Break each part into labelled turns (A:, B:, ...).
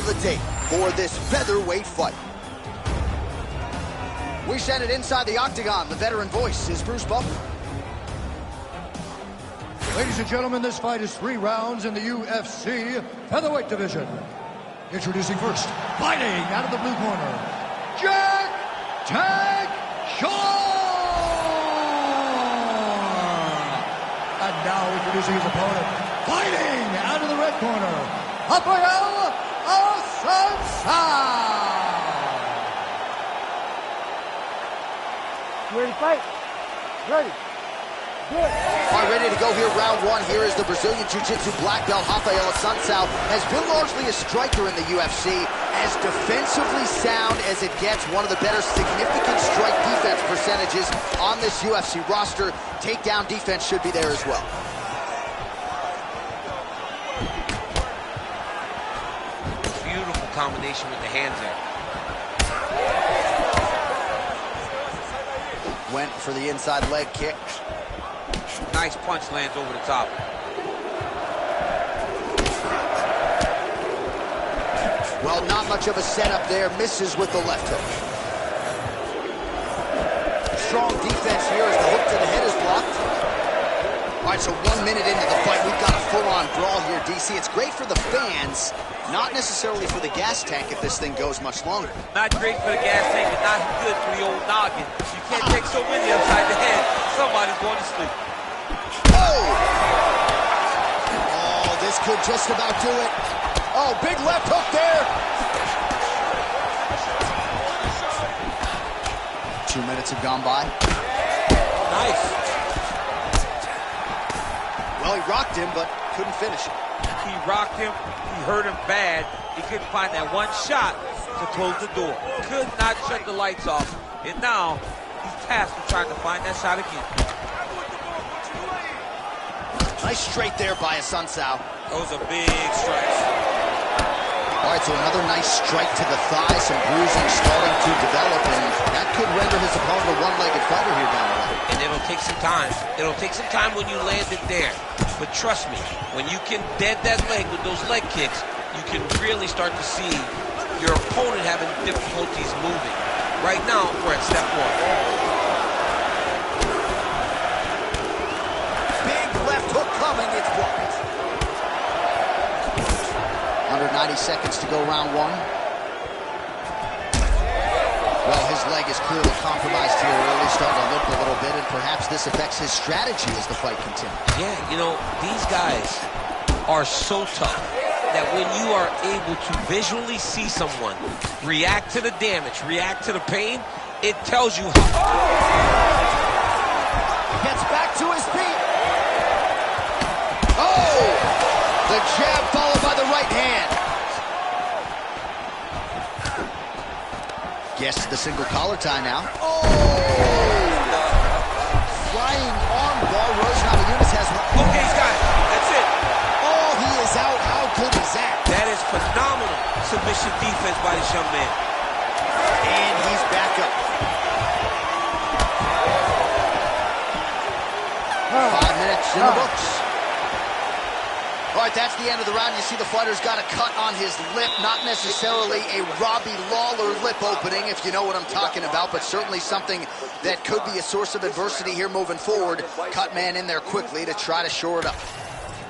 A: the date for this featherweight fight. We send it inside the octagon. The veteran voice is Bruce Buffer.
B: Ladies and gentlemen, this fight is 3 rounds in the UFC featherweight division. Introducing first, fighting out of the blue corner, Jack Tag And now introducing his opponent, fighting out of the red corner, Rafael Assunção.
C: Ready to fight? Ready.
A: All right, ready to go here, round 1. Here is the Brazilian Jiu-Jitsu black belt, Rafael Assunção. Has been largely a striker in the UFC, as defensively sound as it gets. One of the better significant strike defense percentages on this UFC roster. Takedown defense should be there as well.
D: Beautiful combination with the hands there.
A: Went for the inside leg kick.
D: Nice punch lands over the top.
A: Well, not much of a setup there. Misses with the left hook. Strong defense here as the hook to the head is blocked. All right, so 1 minute into the fight, we've got a full-on brawl here, DC. It's great for the fans, not necessarily for the gas tank if this thing goes much longer.
D: Not great for the gas tank, but not good for the old noggin. You can't take so many upside the head. Somebody's going to sleep.
A: Oh, this could just about do it. Oh, big left hook there. 2 minutes have gone by.
D: Nice.
A: Well, he rocked him, but couldn't finish it.
D: He rocked him. He hurt him bad. He couldn't find that one shot to close the door. Could not shut the lights off. And now he's tasked with trying to find that shot again.
A: Nice straight there by Assunção.
D: Those are big strikes.
A: All right, so another nice strike to the thigh. Some bruising starting to develop, and that could render his opponent a one-legged fighter here down the line.
D: And it'll take some time. It'll take some time when you land it there. But trust me, when you can dead that leg with those leg kicks, you can really start to see your opponent having difficulties moving. Right now, we're at step 1.
A: Coming, it's blocked. Under 90 seconds to go, round 1. Well, his leg is clearly compromised here early, starting to limp a little bit, and perhaps this affects his strategy as the fight continues.
D: Yeah, you know, these guys are so tough that when you are able to visually see someone react to the damage, react to the pain, it tells you how.
A: Gets back to his feet. The jab followed by the right hand. Gets to the single collar tie now. Oh! Flying arm bar. Nunes has one.
D: Okay, he's got it. That's it.
A: Oh, he is out. How good is that?
D: That is phenomenal submission defense by this young man.
A: And he's back up. 5 minutes in the books. All right, that's the end of the round. You see the fighter's got a cut on his lip. Not necessarily a Robbie Lawler lip opening, if you know what I'm talking about, but certainly something that could be a source of adversity here moving forward. Cut man in there quickly to try to shore it up.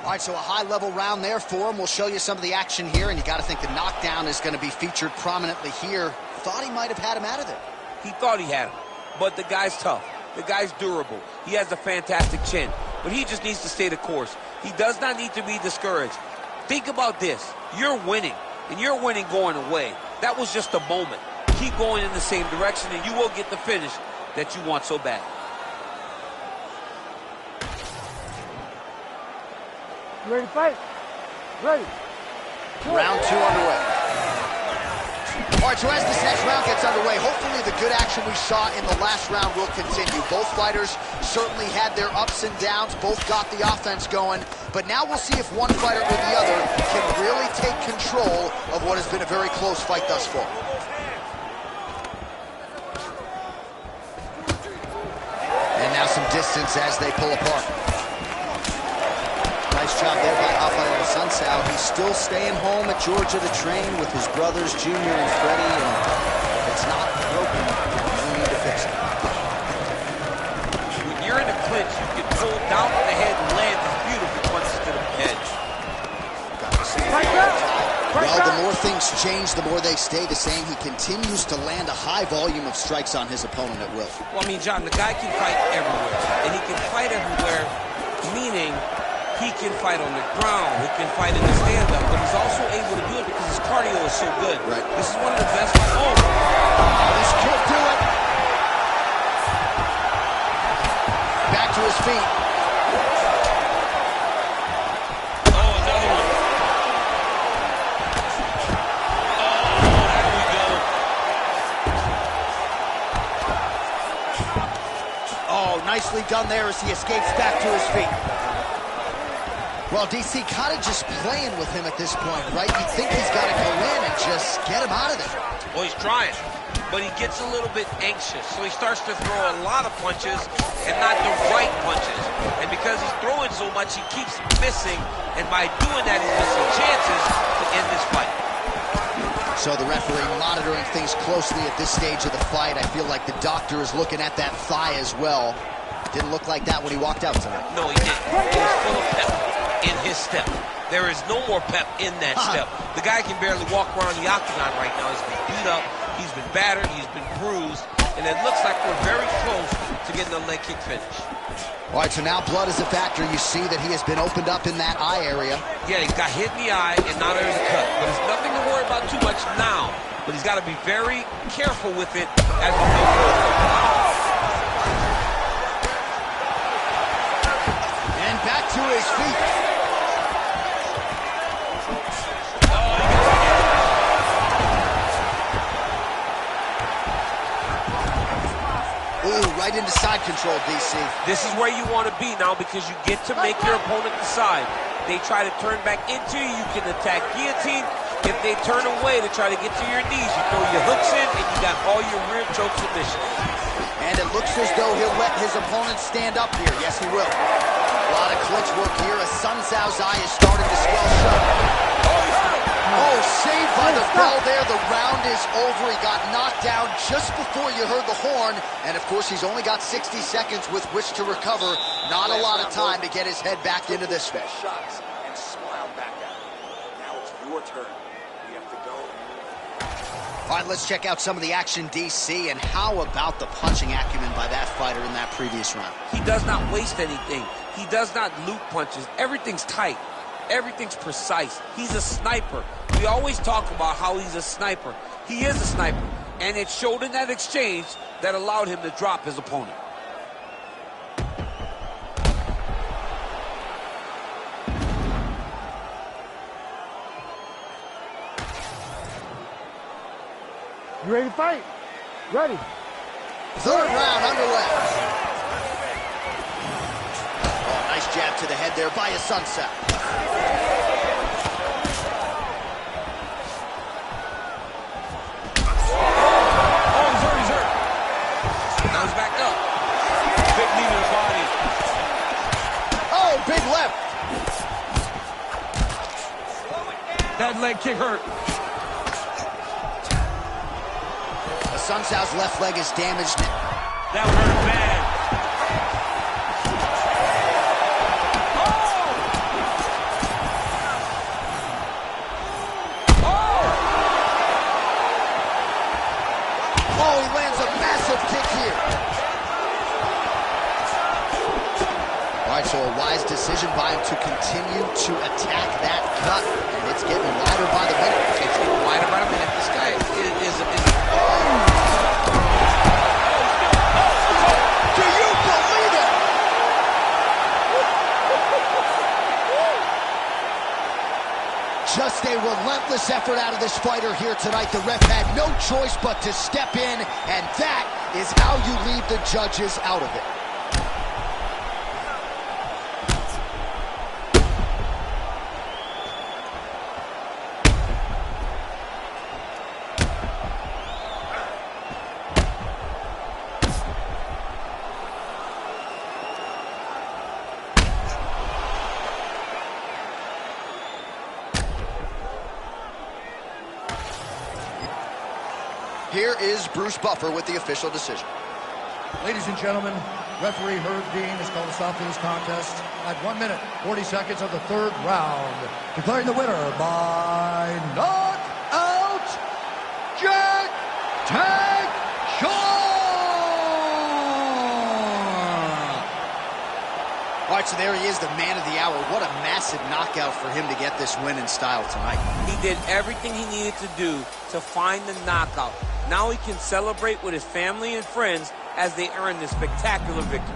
A: All right, so a high-level round there for him. We'll show you some of the action here, and you got to think the knockdown is going to be featured prominently here. Thought he might have had him out of there.
D: He thought he had him, but the guy's tough. The guy's durable. He has a fantastic chin, but he just needs to stay the course. He does not need to be discouraged. Think about this. You're winning, and you're winning going away. That was just a moment. Keep going in the same direction, and you will get the finish that you want so bad.
C: You ready to fight? Ready.
A: Round 2 underway. All right, so as this next round gets underway, hopefully the good action we saw in the last round will continue. Both fighters certainly had their ups and downs, both got the offense going, but now we'll see if one fighter or the other can really take control of what has been a very close fight thus far. And now some distance as they pull apart. Nice Nice job there by Rafael Assunção. He's still staying home at Georgia to train with his brothers, Junior and Freddie, and if it's not broken, you need to fix it.
D: When you're in a clinch, you can pull down on the head and land these beautiful punches to the head.
A: Well, the more things change, the more they stay the same. He continues to land a high volume of strikes on his opponent at will.
D: Well, I mean, John, the guy can fight everywhere, and he can fight everywhere, meaning he can fight on the ground, he can fight in the stand-up, but he's also able to do it because his cardio is so good.
A: Right.
D: This is one of the best fights. Oh,
A: this could do it. Back to his feet. Nicely done there as he escapes back to his feet. Well, DC kind of just playing with him at this point, right? You think he's got to go in and just get him out of there.
D: Well, he's trying, but he gets a little bit anxious, so he starts to throw a lot of punches and not the right punches. And because he's throwing so much, he keeps missing, and by doing that, he's missing chances to end this fight.
A: So the referee monitoring things closely at this stage of the fight. I feel like the doctor is looking at that thigh as well. Didn't look like that when he walked out tonight.
D: No, he didn't. He was full of pep in his step. There is no more pep in that step. The guy can barely walk around the octagon right now. He's been beat up, he's been battered, he's been bruised, and it looks like we're very close to getting a leg kick finish.
A: All right, so now blood is a factor. You see that he has been opened up in that eye area.
D: Yeah, he got hit in the eye, and now there's a cut. But it's nothing to worry about too much now. But he's got to be very careful with it as we go forward.
A: And back to his feet. Ooh, right into side control, DC.
D: This is where you want to be now because you get to make your opponent decide. They try to turn back into you, you can attack guillotine. If they turn away to try to get to your knees, you throw your hooks in and you got all your rear choke submissions.
A: And it looks as though he'll let his opponent stand up here. Yes, he will. A lot of clinch work here as Assunção's eye is starting to swell shut. Oh, saved by the bell there. The round is over. He got knocked down just before you heard the horn. And, of course, he's only got 60 seconds with which to recover. Not a lot of time to get his head back into this one.
E: Shots and smile back at him. Now it's your turn. We have to go.
A: All right, let's check out some of the action, DC. And how about the punching acumen by that fighter in that previous round?
D: He does not waste anything. He does not loop punches. Everything's tight. Everything's precise. He's a sniper. We always talk about how he's a sniper. He is a sniper. And it showed in that exchange that allowed him to drop his opponent.
C: You ready to fight? Ready.
A: Third round underway. Oh, nice jab to the head there by Assunção. Big left.
D: That leg kick hurt.
A: Assunção's left leg is damaged.
D: That hurt bad.
A: Oh, he lands a massive kick here. All right, so a wise decision by him to continue to attack that cut, and it's getting wider by the minute.
D: It's getting wider by the minute. This guy is
A: Do you believe it? Just a relentless effort out of this fighter here tonight. The ref had no choice but to step in, and that is how you leave the judges out of it. Here is Bruce Buffer with the official decision.
B: Ladies and gentlemen, referee Herb Dean has called a stop to this contest at 1 minute, 40 seconds of the third round, declaring the winner by knockout, Jack Tag Shara!
A: All right, so there he is, the man of the hour. What a massive knockout for him to get this win in style tonight.
D: He did everything he needed to do to find the knockout. Now he can celebrate with his family and friends as they earn this spectacular victory.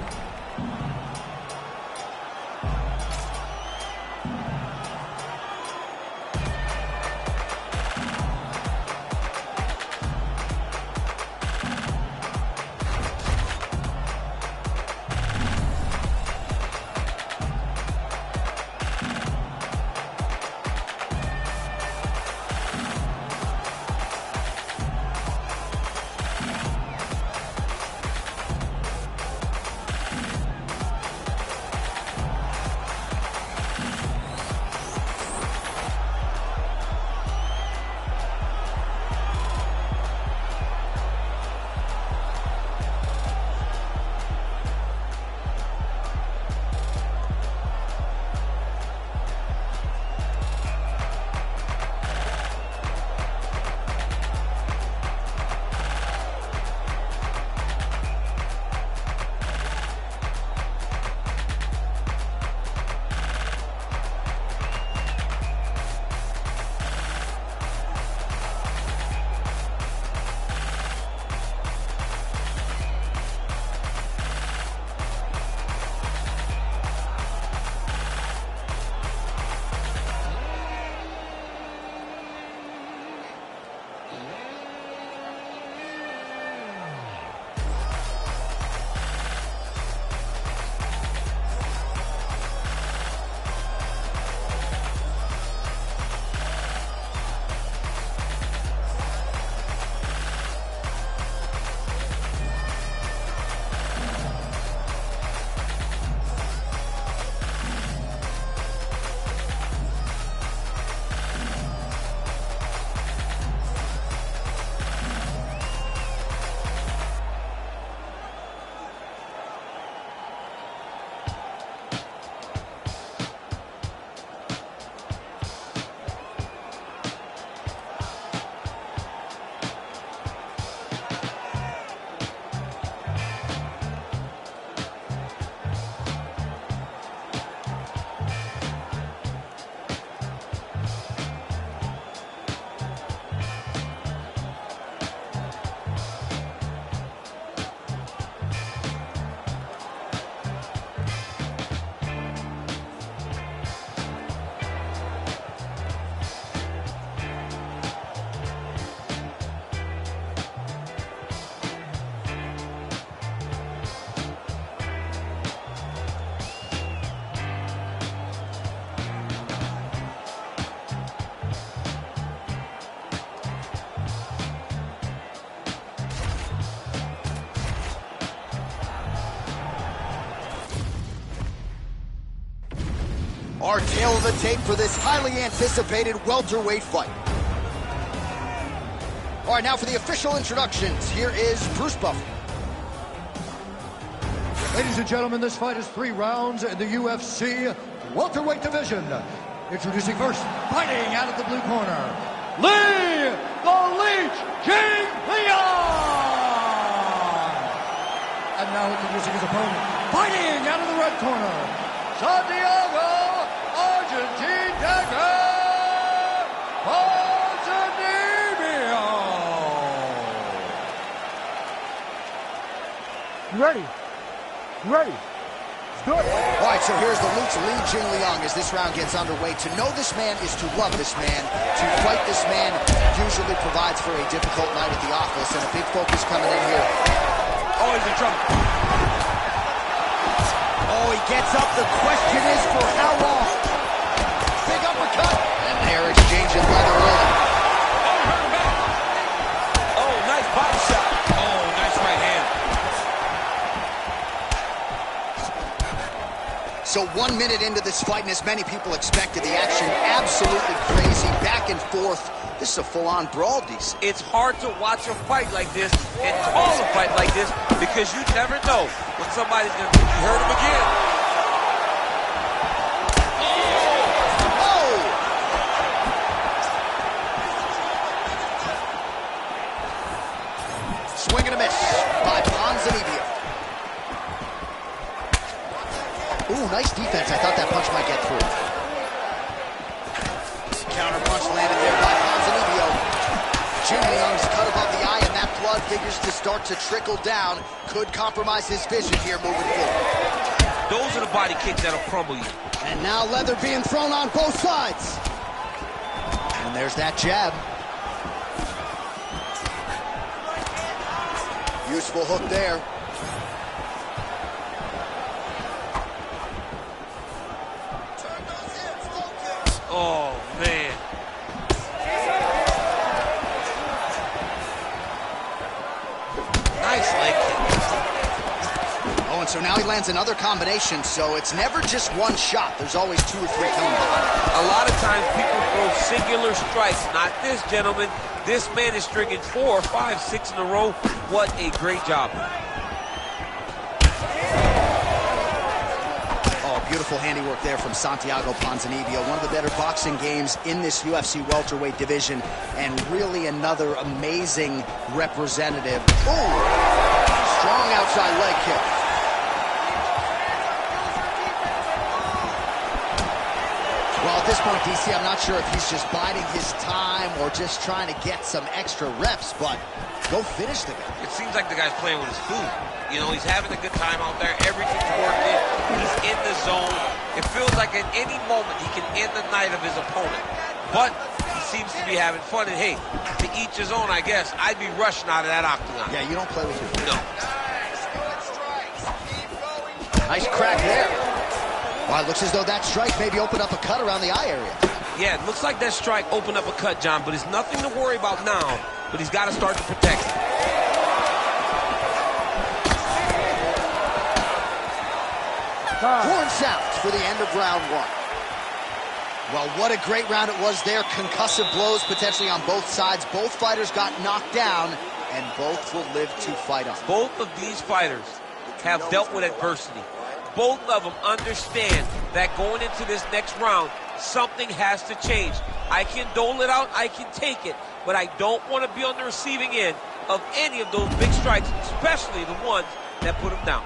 A: Our tail of the tape for this highly anticipated welterweight fight. All right, now for the official introductions. Here is Bruce Buffer.
B: Ladies and gentlemen, this fight is 3 rounds in the UFC welterweight division. Introducing first, fighting out of the blue corner, Lee the Leech Jingliang! And now introducing his opponent, fighting out of the red corner, Santiago, Argentine Tagir, Ponzinibbio!
C: You ready? You ready? Let's do it.
A: All right, so here's the LUTA Lee Jingliang as this round gets underway. To know this man is to love this man. To fight this man usually provides for a difficult night at the office, and a big focus coming in here.
D: Oh, he's in trouble.
A: Oh, he gets up. The question is for how long? Big uppercut. And they're exchanging leather early.
D: Oh, he hurt him back. Oh, nice body shot. Oh, nice right hand.
A: So 1 minute into this fight, and as many people expected, the action absolutely crazy, back and forth, This is a full-on brawl, DC.
D: It's hard to watch a fight like this and call a fight like this because you never know when somebody's going to be hurt him again.
A: Oh! Swing and a miss by Ponzinibbio. Ooh, nice defense. I thought that punch might get through. Counter punch landed there by Ponzinibbio. Jingliang's cut above the eye, and that blood figures to start to trickle down. Could compromise his vision here moving forward.
D: Those are the body kicks that'll crumble you.
A: And now leather being thrown on both sides. And there's that jab. Useful hook there.
D: Oh, man. Nice leg kick.
A: Oh, and so now he lands another combination, so it's never just one shot. There's always 2 or 3 coming behind.
D: A lot of times people throw singular strikes. Not this gentleman. This man is stringing 4, 5, 6 in a row. What a great job.
A: Beautiful handiwork there from Santiago Ponzinibbio. One of the better boxing games in this UFC welterweight division, and really another amazing representative. Ooh, strong outside leg kick. Well, at this point, DC, I'm not sure if he's just biding his time or just trying to get some extra reps, but go finish the guy.
D: It seems like the guy's playing with his food. You know, he's having a good time out there. Everything's working. He's in the zone. It feels like at any moment he can end the night of his opponent. But he seems to be having fun. And hey, to each his own, I guess. I'd be rushing out of that octagon.
A: Yeah, you don't play with your food.
D: No.
A: Nice crack there. Well, it looks as though that strike maybe opened up a cut around the eye area.
D: Yeah, it looks like that strike opened up a cut, John, but it's nothing to worry about now. But he's got to start to protect it.
A: Horn sounds for the end of round 1. Well, what a great round it was there. Concussive blows potentially on both sides. Both fighters got knocked down, and both will live to fight on.
D: Both of these fighters have dealt with adversity. Both of them understand that going into this next round, something has to change. I can dole it out, I can take it, but I don't want to be on the receiving end of any of those big strikes, especially the ones that put him down.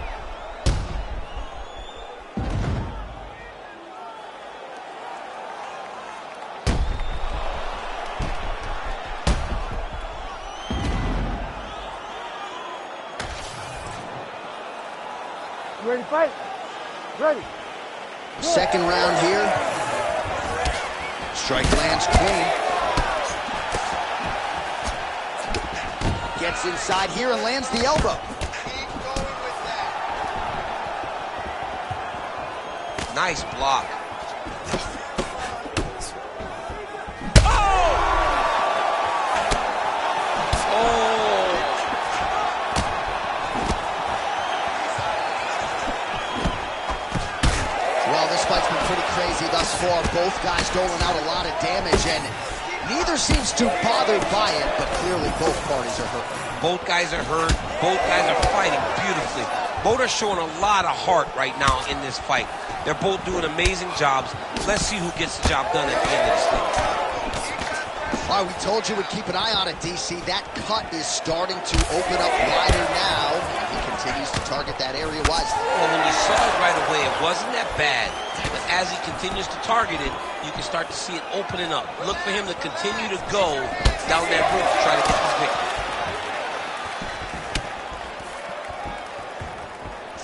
C: You ready to fight? Ready.
A: Second round here. Strike lands clean. Gets inside here and lands the elbow. Keep going with that.
D: Nice block.
A: Thus far, both guys doling out a lot of damage, and neither seems too bothered by it, but clearly both parties are hurt.
D: Both guys are hurt. Both guys are fighting beautifully. Both are showing a lot of heart right now in this fight. They're both doing amazing jobs. Let's see who gets the job done at the end of this thing.
A: All right, we told you we'd keep an eye on it, DC. That cut is starting to open up wider now. He continues to target that area wisely.
D: Well, when you saw it right away, it wasn't that bad. But as he continues to target it, you can start to see it opening up. Look for him to continue to go down that route to try to get this victory.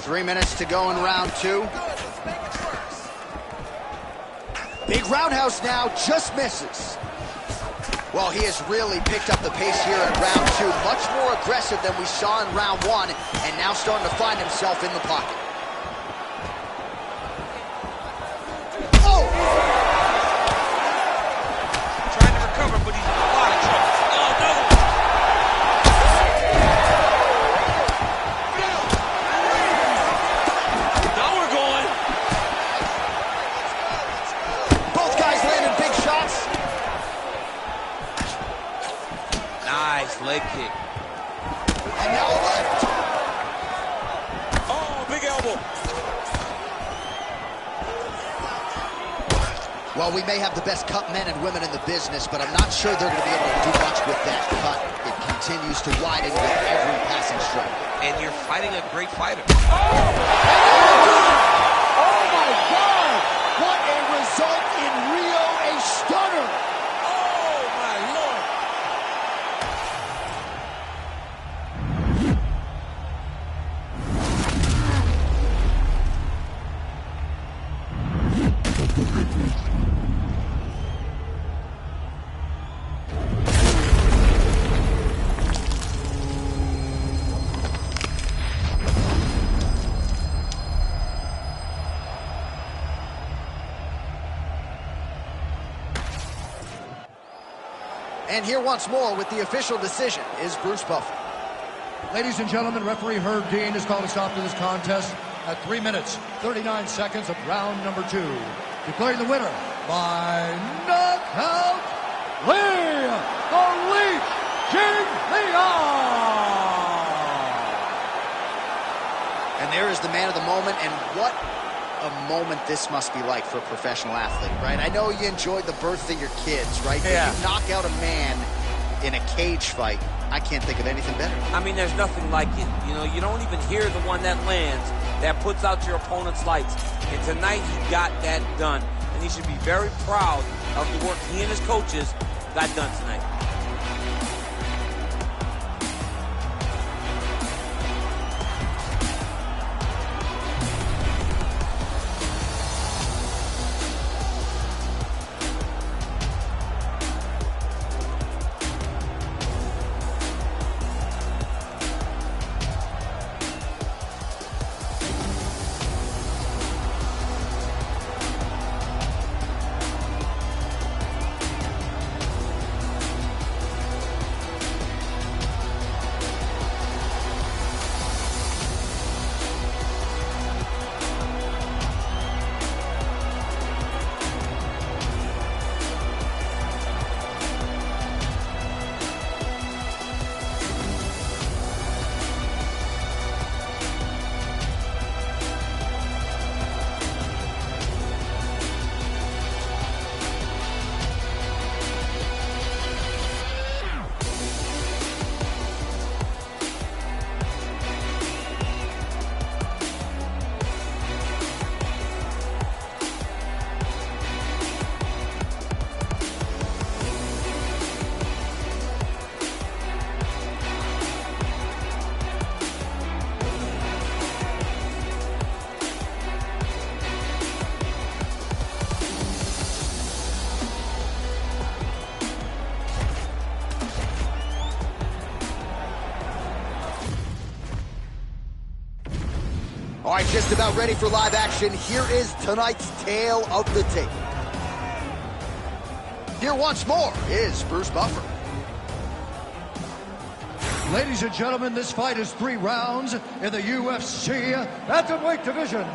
A: 3 minutes to go in round 2. Big roundhouse now, just misses. Well, he has really picked up the pace here in round 2. Much more aggressive than we saw in round 1, and now starting to find himself in the pocket. Oh!
D: Trying to recover, but he's in a lot of trouble. Oh, no! Now we're going.
A: Both guys landing big shots.
D: Nice leg kick.
A: And now left.
D: Oh, big elbow.
A: Well, we may have the best cut men and women in the business, but I'm not sure they're going to be able to do much with that cut. It continues to widen with every passing strike.
D: And you're fighting a great fighter.
A: Oh my God! What a result in Rio, a stunner!
D: Oh my Lord!
A: And here once more with the official decision is Bruce Buffer.
B: Ladies and gentlemen, referee Herb Dean has called a stop to this contest at 3 minutes, 39 seconds of round number 2. Declaring the winner by knockout, Lee the Leech Jingliang!
A: And there is the man of the moment, and what a moment this must be like for a professional athlete, right? I know you enjoyed the birth of your kids, right?
D: Yeah.
A: But you knock out a man in a cage fight, I can't think of anything better.
D: I mean, there's nothing like it. You know, you don't even hear the one that lands, that puts out your opponent's lights. And tonight, he got that done. And he should be very proud of the work he and his coaches got done tonight.
A: All right, just about ready for live action. Here is tonight's tale of the tape. Here once more is Bruce Buffer.
B: Ladies and gentlemen, this fight is 3 rounds in the UFC Bantamweight division.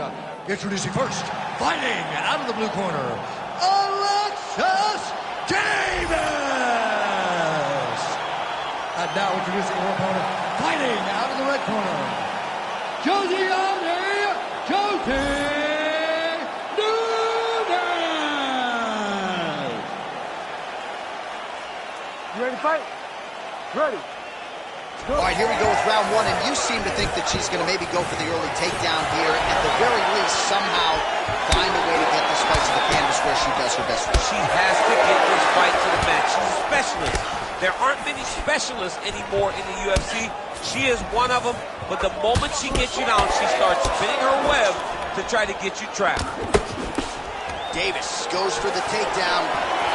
B: Introducing first, fighting out of the blue corner, Alexis Davis! And now introducing her opponent, fighting out of the red corner, Josiane Nunes!
C: You ready to fight? Ready.
A: All right, here we go with round 1, and you seem to think that she's going to maybe go for the early takedown here. At the very least, somehow find a way to get this fight to the canvas where she does her best work.
D: She has to get this fight to the mat. She's a specialist. There aren't many specialists anymore in the UFC. She is one of them, but the moment she gets you down, she starts spinning her web to try to get you trapped.
A: Davis goes for the takedown,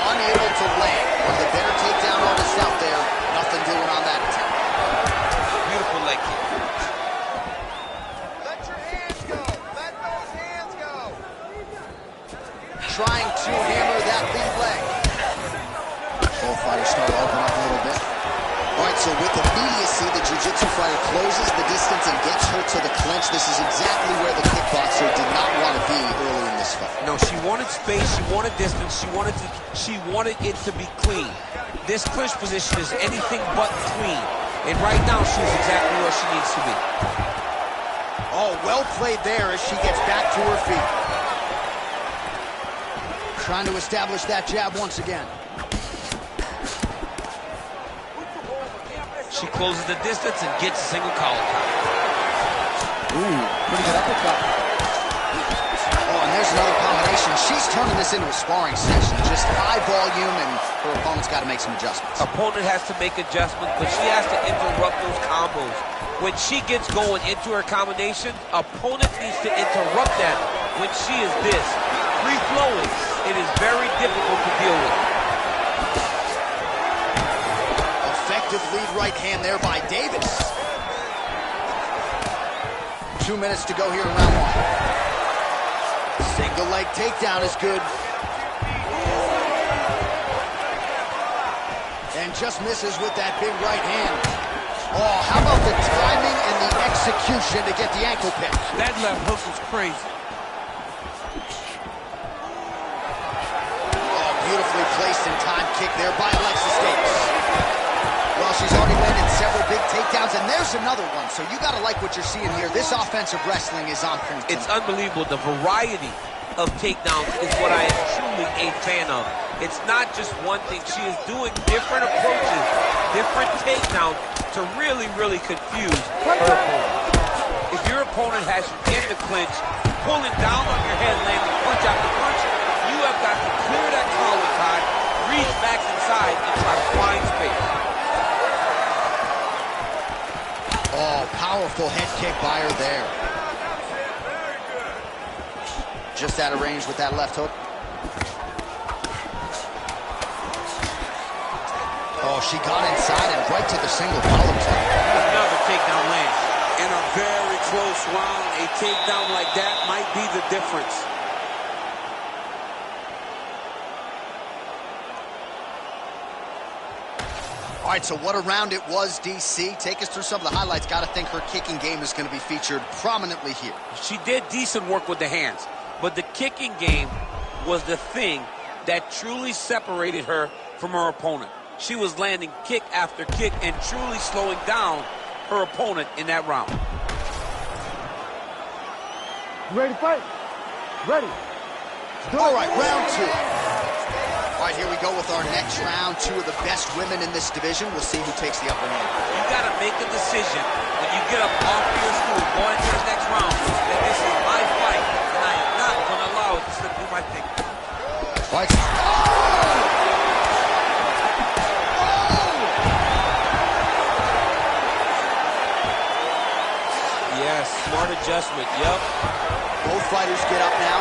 A: unable to land. One of the better takedown artists out there. Nothing doing on that attempt.
D: Beautiful leg kick.
E: Let your hands go. Let those hands go.
A: Trying to hammer that lead leg. Both fighters start to open up a little bit. All right, So with immediacy, the jiu-jitsu fighter closes the distance and gets her to the clinch. This is exactly where the kickboxer did not want to be early in this fight.
D: No, she wanted space, she wanted distance, she wanted it to be clean. This clinch position is anything but clean. And right now, she's exactly where she needs to be.
A: Oh, well played there as she gets back to her feet. Trying to establish that jab once again.
D: She closes the distance and gets a single collar tie.
A: Ooh, pretty good uppercut. Oh, and there's another combination. She's turning this into a sparring session. Just high volume, and her opponent's got to make some adjustments.
D: Opponent has to make adjustments, but she has to interrupt those combos. When she gets going into her combination, opponent needs to interrupt that. When she is this free-flowing, it is very difficult to deal with.
A: Effective lead right hand there by Davis. 2 minutes to go here in round one. Single leg takedown is good. And just misses with that big right hand. Oh, how about the timing and the execution to get the ankle pick?
D: That left hook was crazy.
A: Oh, beautifully placed and timed kick there by Alexis Davis. Well, she's already landed several big takedowns, and there's another one. So you got to like what you're seeing here. This offensive wrestling is on point.
D: It's unbelievable. The variety of takedowns is what I am truly a fan of. It's not just one thing. She is doing different approaches, different takedowns to really, really confuse her opponent. If your opponent has you in the clinch, pulling down on your head, landing punch after punch, you have got to clear that collar tie, reach back inside, and try to find space.
A: Oh, powerful head kick by her there. Just out of range with that left hook. Oh, she got inside and right to the single collar tie.
D: Another takedown lands.
E: In a very close round, a takedown like that might be the difference.
A: All right, so what a round it was, DC. Take us through some of the highlights. Got to think her kicking game is going to be featured prominently here.
D: She did decent work with the hands, but the kicking game was the thing that truly separated her from her opponent. She was landing kick after kick and truly slowing down her opponent in that round.
C: You ready to fight? Ready.
A: All right, round two. All right, here we go with our next round. Two of the best women in this division. We'll see who takes the upper hand.
D: You got to make a decision when you get up off your stool going into the next round that this is my fight, and I am not going to allow it to slip through my fingers.
A: All right.
D: Yes, smart adjustment, yep.
A: Both fighters get up now.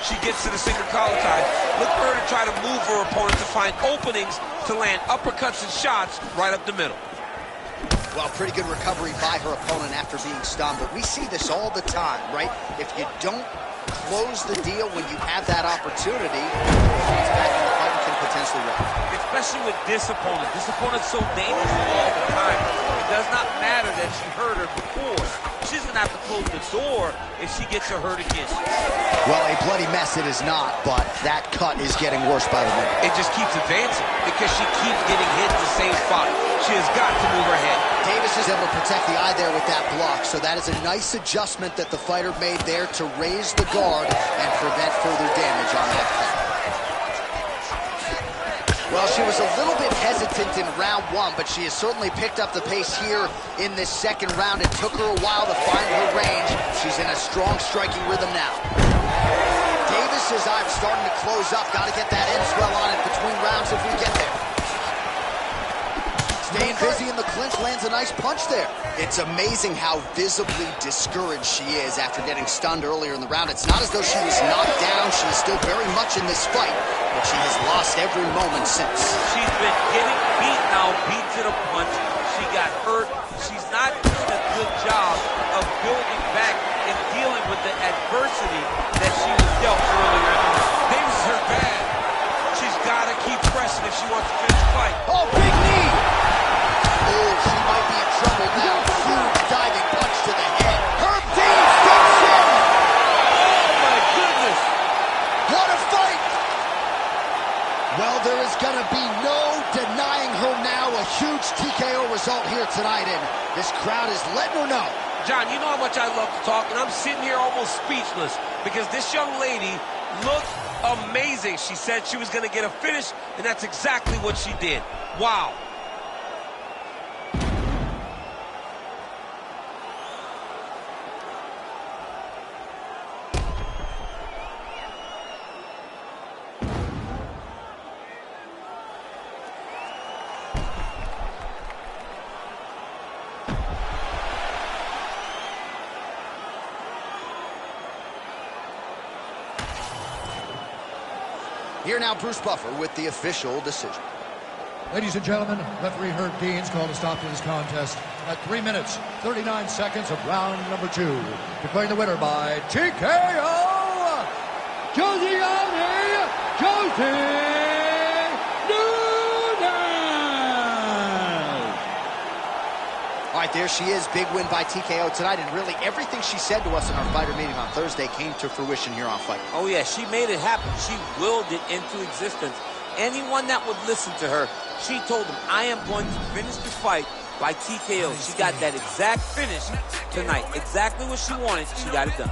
D: She gets to the single collar tie. Look for her to try to move her opponent to find openings to land uppercuts and shots right up the middle.
A: Well, pretty good recovery by her opponent after being stunned, but we see this all the time, right? If you don't close the deal when you have that opportunity, she's back in the fight and can potentially win.
D: Especially with this opponent. This opponent's so dangerous all the time. It does not matter that she hurt her before. She's going to have to close the door if she gets her hurt again.
A: Well, a bloody mess it is not, but that cut is getting worse by the minute.
D: It just keeps advancing because she keeps getting hit in the same spot. She has got to move her head.
A: Davis is able to protect the eye there with that block, so that is a nice adjustment that the fighter made there to raise the guard and prevent further damage on that cut. Well, she was a little bit hesitant in round one, but she has certainly picked up the pace here in this second round. It took her a while to find her range. She's in a strong striking rhythm now. Davis's eye starting to close up. Got to get that end swell on it between rounds if we get there. Staying busy in the clinch, lands a nice punch there. It's amazing how visibly discouraged she is after getting stunned earlier in the round. It's not as though she was knocked down. She's still very much in this fight, but she has lost every moment since.
D: She's been getting beat now, beat to the punch. She got hurt. She's not doing a good job of building back and dealing with the adversity that she was dealt earlier in the round. Davis is hurt bad. She's got to keep pressing if she wants to finish the fight.
A: Oh, big knee! huge TKO result here tonight, and this crowd is letting her know.
D: John, you know how much I love to talk, and I'm sitting here almost speechless because this young lady looked amazing. She said she was going to get a finish, and that's exactly what she did. Wow.
A: Here now, Bruce Buffer with the official decision.
B: Ladies and gentlemen, referee Herb Dean's called a stop to this contest at 3 minutes, 39 seconds of round number 2. Declaring the winner by TKO, Josiane,
A: All right, there she is. Big win by TKO tonight, and really everything she said to us in our fighter meeting on Thursday came to fruition here on Fight.
D: Oh, yeah, she made it happen. She willed it into existence. Anyone that would listen to her, she told them, I am going to finish this fight by TKO. She got that exact finish tonight. Exactly what she wanted, she got it done.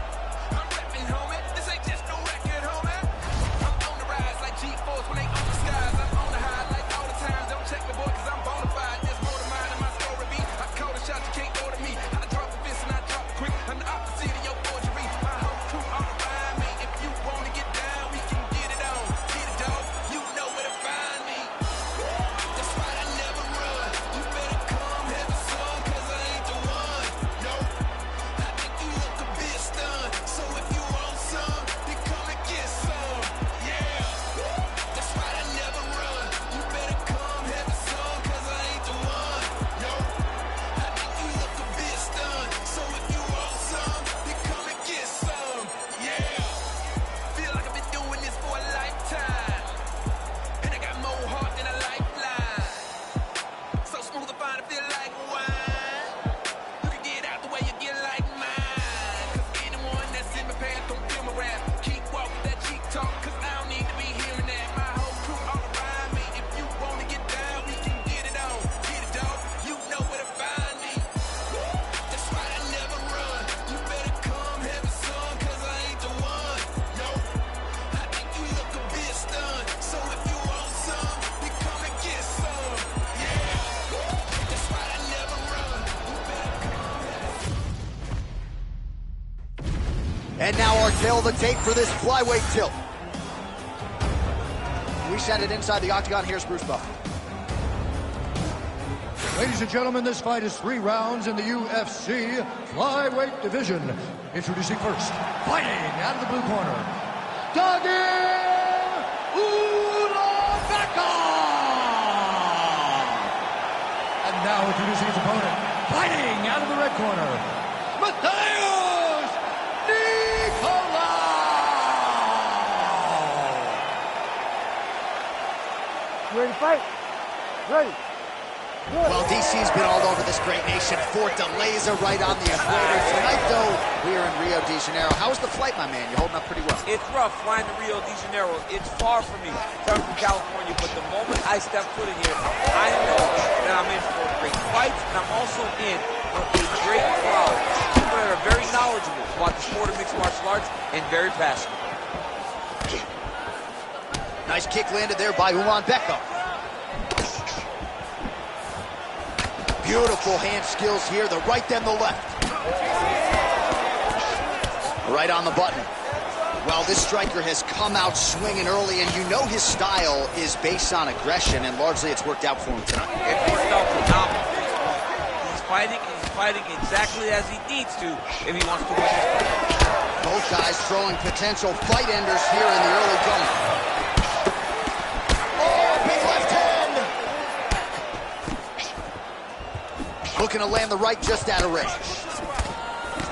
A: And now our tail of the tape for this flyweight tilt. We send it inside the octagon. Here's Bruce Buffer.
B: Ladies and gentlemen, this fight is 3 rounds in the UFC flyweight division. Introducing first, fighting out of the blue corner, Tagir Ulanbekov! And now introducing his opponent, fighting out of the red corner, Matheus! Nicolau!
C: You ready to fight? Ready.
A: Well, DC's been all over this great nation. 4 delays are right on the equator. Tonight, though, we are in Rio de Janeiro. How's the flight, my man? You're holding up pretty well.
D: It's rough flying to Rio de Janeiro. It's far from me. I'm from California, but the moment I step foot in here, I know that I'm in for a great fight, and I'm also in for a great crowd. People that are very knowledgeable about the sport of mixed martial arts and very passionate.
A: Nice kick landed there by Ulanbekov. Beautiful hand skills here, the right then the left. Right on the button. Well, this striker has come out swinging early, and you know his style is based on aggression, and largely it's worked out for him tonight.
D: It worked out phenomenal. He's fighting exactly as he needs to if he wants to win this fight.
A: Both guys throwing potential fight enders here in the early going. Looking to land the right just out of range.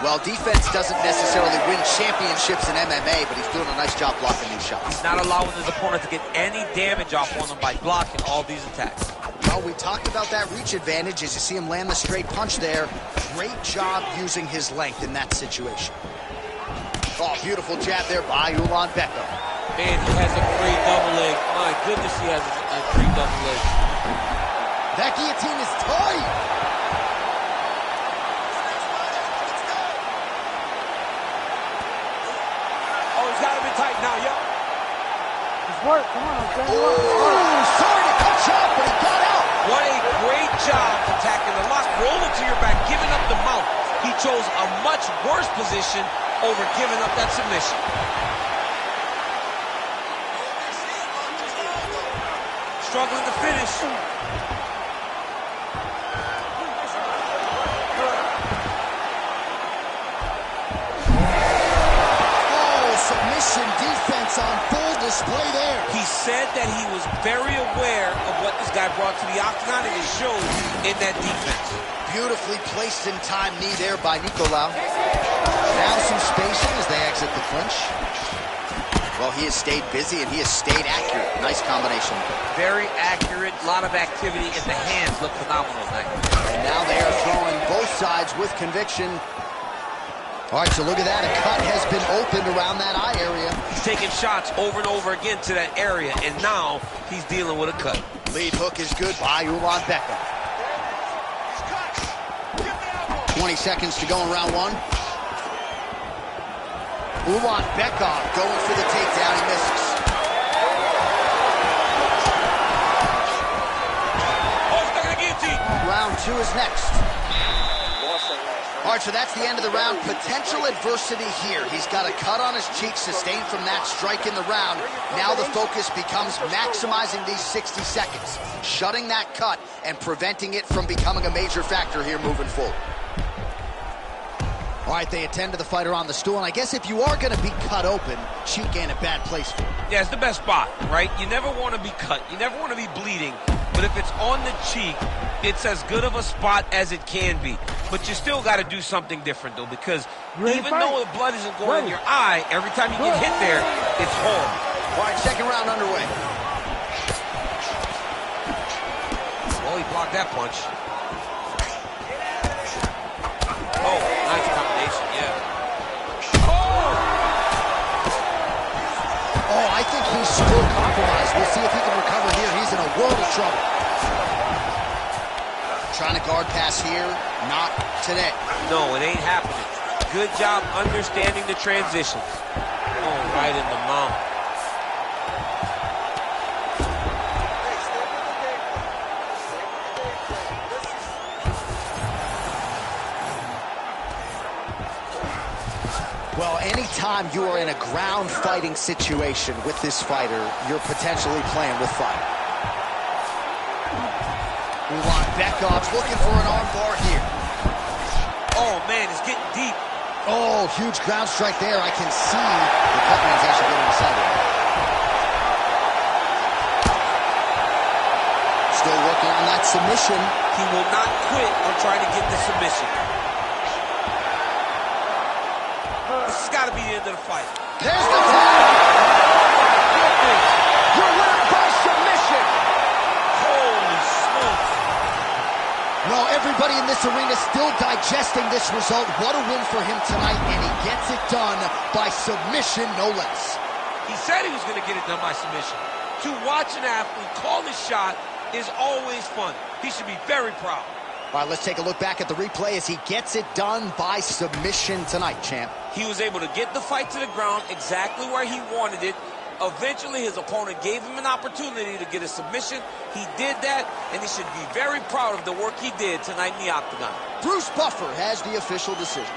A: Well, defense doesn't necessarily win championships in MMA, but he's doing a nice job blocking these shots.
D: He's not allowing his opponent to get any damage off on him by blocking all these attacks.
A: Well, we talked about that reach advantage as you see him land the straight punch there. Great job using his length in that situation. Oh, beautiful jab there by Ulanbekov.
D: Man, he has a great double leg. My goodness, he has a great double leg.
A: That guillotine is tight.
D: Oh, he's got to be tight now, yep.
C: Just work, come on, I'm saying.
A: Ooh, sorry to cut you off, but he got out.
D: What a great job attacking the lock, rolling to your back, giving up the mount. He chose a much worse position over giving up that submission. Struggling to finish.
A: Oh, submission defense on full display there.
D: He said that he was very aware of what this guy brought to the octagon, and it showed in that defense.
A: Beautifully placed in time knee there by Nicolau. Now some spacing as they exit the clinch. Well, he has stayed busy and he has stayed accurate. Nice combination.
D: Very accurate, a lot of activity, and the hands look phenomenal tonight.
A: And now they are throwing both sides with conviction. All right, so look at that. A cut has been opened around that eye area.
D: He's taking shots over and over again to that area, and now he's dealing with a cut.
A: Lead hook is good by Ulanbekov. 20 seconds to go in round one. Ulanbekov going for the takedown. He misses.
D: Oh, stuck in the guillotine.
A: Round two is next. All right, so that's the end of the round. Potential adversity here. He's got a cut on his cheek sustained from that strike in the round. Now the focus becomes maximizing these 60 seconds, shutting that cut and preventing it from becoming a major factor here moving forward. All right, they attend to the fighter on the stool, and I guess if you are going to be cut open, cheek ain't a bad place for it.
D: Yeah, it's the best spot, right? You never want to be cut. You never want to be bleeding. But if it's on the cheek, it's as good of a spot as it can be. But you still got to do something different, though, because even though the blood isn't going in your eye, every time you get hit there, it's horrible.
A: All right, second round underway.
D: Well, he blocked that punch. Oh, nice combination, yeah.
A: Oh, I think he's still compromised. We'll see if he can recover here. He's in a world of trouble. Trying to guard pass here. Not today.
D: No, it ain't happening. Good job understanding the transitions. Oh, right in the mouth.
A: Well, anytime you are in a ground fighting situation with this fighter, you're potentially playing with fire. Ulanbekov's looking for an armbar here.
D: Oh, man, it's getting deep.
A: Oh, huge ground strike there. I can see the cutman's actually getting inside of it. Still working on that submission.
D: He will not quit on trying to get the submission. This has got to be the end of the fight.
A: There's the tap! You're winning by submission!
D: Holy smokes.
A: Well, everybody in this arena still digesting this result. What a win for him tonight, and he gets it done by submission, no less.
D: He said he was going to get it done by submission. To watch an athlete call his shot is always fun. He should be very proud.
A: All right, let's take a look back at the replay as he gets it done by submission tonight, champ.
D: He was able to get the fight to the ground exactly where he wanted it. Eventually, his opponent gave him an opportunity to get a submission. He did that, and he should be very proud of the work he did tonight in the octagon.
A: Bruce Buffer has the official decision.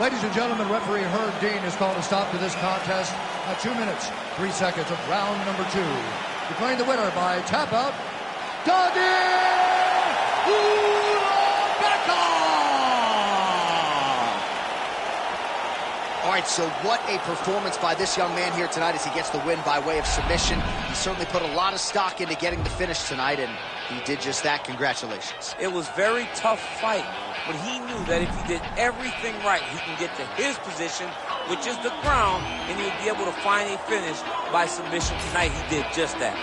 B: Ladies and gentlemen, referee Herb Dean has called a stop to this contest at 2 minutes, 3 seconds of round number 2. Declaring the winner by tap out, Tagir Ulanbekov!
A: All right, so what a performance by this young man here tonight as he gets the win by way of submission. He certainly put a lot of stock into getting the finish tonight, and he did just that. Congratulations.
D: It was a very tough fight, but he knew that if he did everything right, he can get to his position, which is the ground, and he would be able to find a finish by submission tonight. He did just that.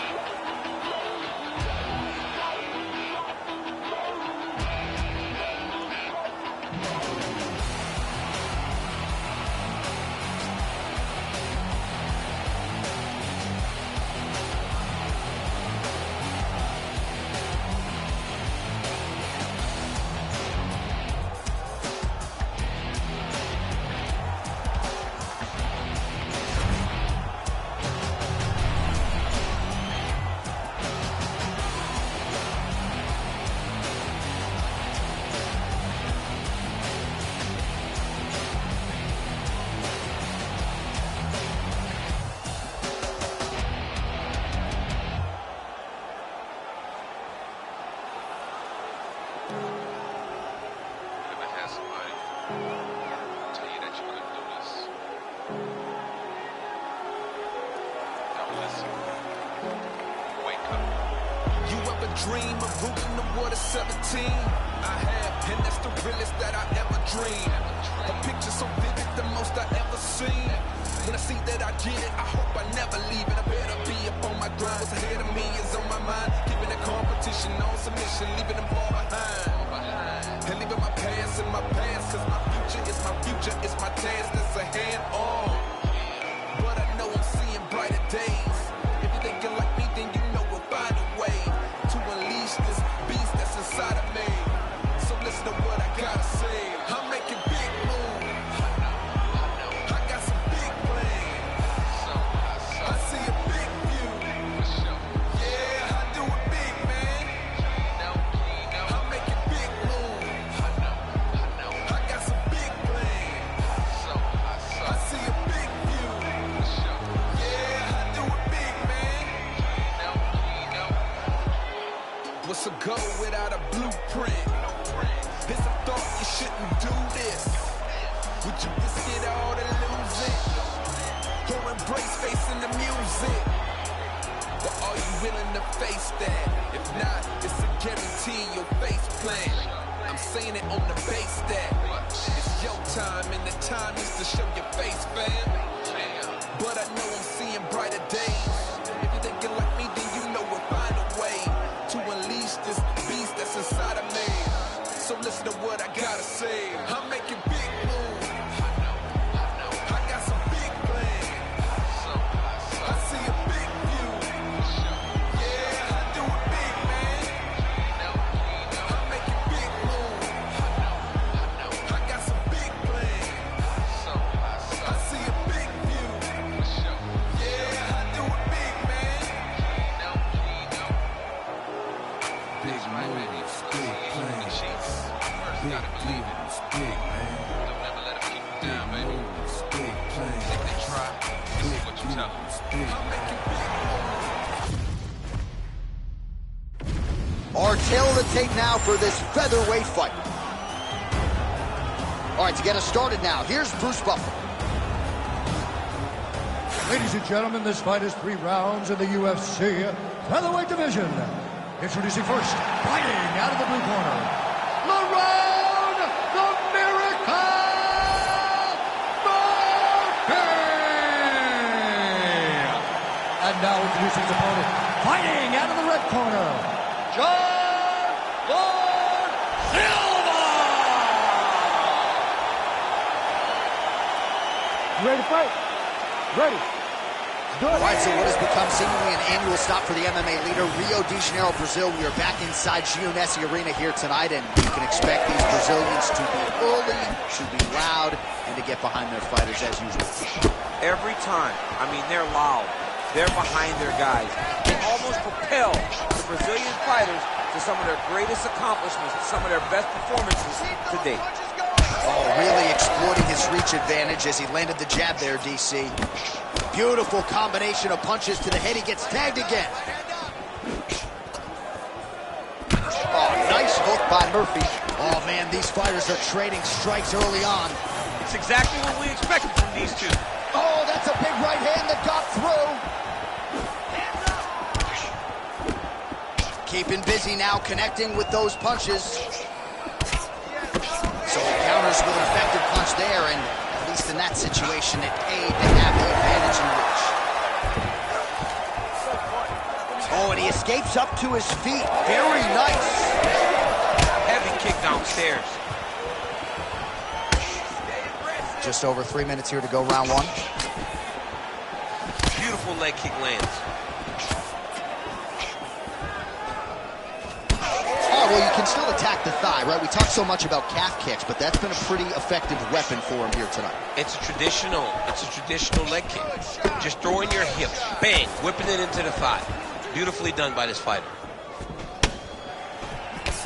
F: what a 17 I had, and that's the realest that I ever dreamed. A picture so vivid, the most I ever seen. When I see that I get it, I hope I never leave it. I better be up on my grind. What's ahead of me is on my mind. Keeping the competition on submission, leaving them far behind. And leaving my past in my past, cause my future is my future, it's my task that's ahead on. But I know I'm seeing brighter days. If you thinking like me, then you know we'll find a way to unleash this beast that's inside of me. So listen to what I gotta say. I'm making big moves. I got some big plans. I see a big view. Yeah, I do it big, man. I'm making big moves. I got some big plans. I see a big view. Yeah, I do it big, man. What's a goal without a blueprint? It's a thought you shouldn't do this. Would you risk it all to lose it? Or embrace facing the music? But are you willing to face that? If not, it's a guarantee your face plan. I'm saying it on the base that it's your time and the time is to show your face, fam. But I know I'm seeing brighter days. If you're thinking like me, then you know we'll find a way to unleash this beast that's inside of me. So listen to what I gotta say. I'm making big moves. I got some big plans. I see a big view. Yeah, I do it big, man. I'm making big moves. I got some big plans. I see a big view. Yeah, I do it big, man. Big moves, big plans. Big moves, big man. Don't ever let them keep you down, baby. Moves, big plans. If they try, you see what you tell them. I'm making big moves.
A: Our tail of the tape now for this featherweight fight. All right, to get us started now, here's Bruce Buffer.
B: Ladies and gentlemen, this fight is 3 rounds in the UFC featherweight division. Introducing first, fighting out of the blue corner, Lerone, the Miracle Murphy! And now introducing his opponent, fighting out of the red corner, Lord Silva!
C: You ready to fight? Ready. Good.
A: All right, so what has become seemingly an annual stop for the MMA leader, Rio de Janeiro, Brazil. We are back inside Jingliang Arena here tonight, and you can expect these Brazilians to be early, to be loud, and to get behind their fighters as usual.
D: Every time, I mean, they're loud. They're behind their guys. They almost propel the Brazilian fighters to some of their greatest accomplishments, to some of their best performances to date.
A: Oh, really exploiting his reach advantage as he landed the jab there, DC. Beautiful combination of punches to the head. He gets tagged again. Oh, nice hook by Murphy. Oh, man, these fighters are trading strikes early on.
D: It's exactly what we expected from these two.
A: Oh, that's a big right hand that got through. Keeping busy now, connecting with those punches. So he counters with an effective punch there, and at least in that situation, it paid to have the advantage in reach. Oh, and he escapes up to his feet. Very nice.
D: Heavy kick downstairs.
A: Just over 3 minutes here to go, round 1.
D: Beautiful leg kick lands.
A: Oh, well, you can still attack the thigh, right? We talk so much about calf kicks, but that's been a pretty effective weapon for him here tonight.
D: It's a traditional leg kick. Just throwing your hip, bang, whipping it into the thigh. Beautifully done by this fighter.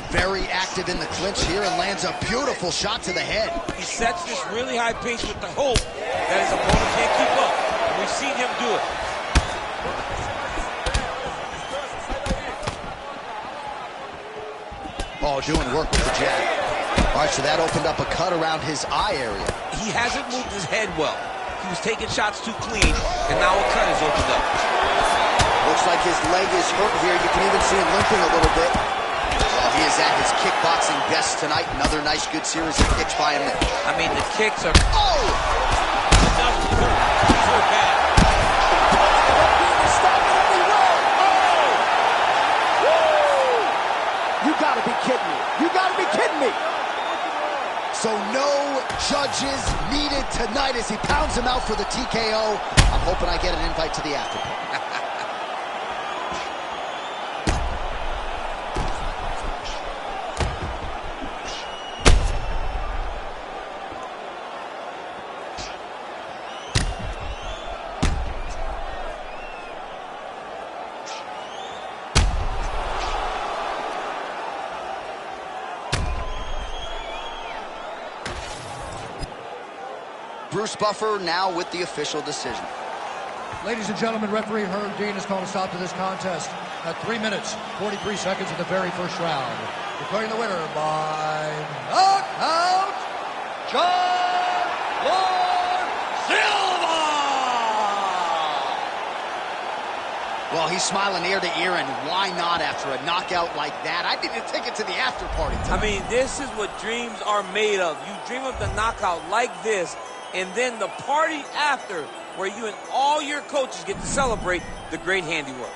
A: Very active in the clinch here and lands a beautiful shot to the head.
D: He sets this really high pace with the hope that his opponent can't keep up. We've seen him do it.
A: Oh, doing work with the jab. All right, so that opened up a cut around his eye area.
D: He hasn't moved his head well. He was taking shots too clean, and now a cut is opened up.
A: Looks like his leg is hurt here. You can even see him limping a little bit. Well, he is is at his kickboxing best tonight. Another nice, good series of kicks by him.
D: I mean, the kicks are...
A: Oh!
D: So bad.
C: You gotta be kidding me. You gotta be kidding me.
A: So no judges needed tonight as he pounds him out for the TKO. I'm hoping I get an invite to the after party. Bruce Buffer now with the official decision.
B: Ladies and gentlemen, referee Herb Dean has called a stop to this contest at 3 minutes, 43 seconds of the very first round. Declaring the winner by knockout, Silva!
A: Well, he's smiling ear to ear, and why not after a knockout like that? I need to take it to the after party tonight.
D: I mean, this is what dreams are made of. You dream of the knockout like this, and then the party after, where you and all your coaches get to celebrate the great handiwork.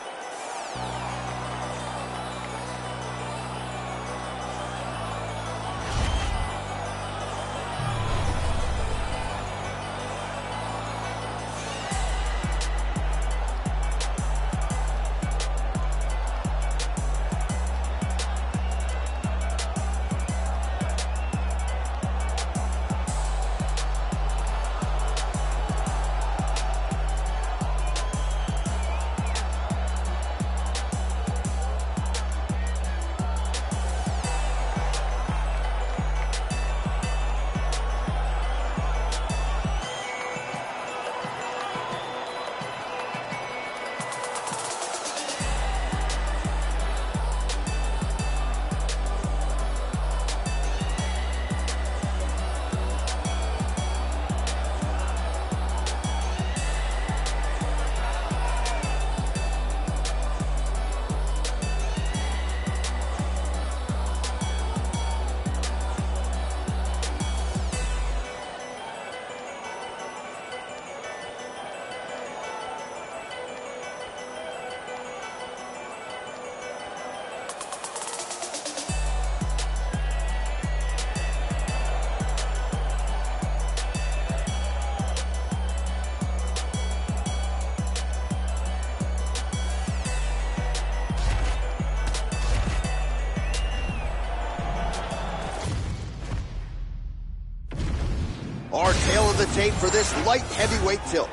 A: Our tail of the tape for this light heavyweight tilt.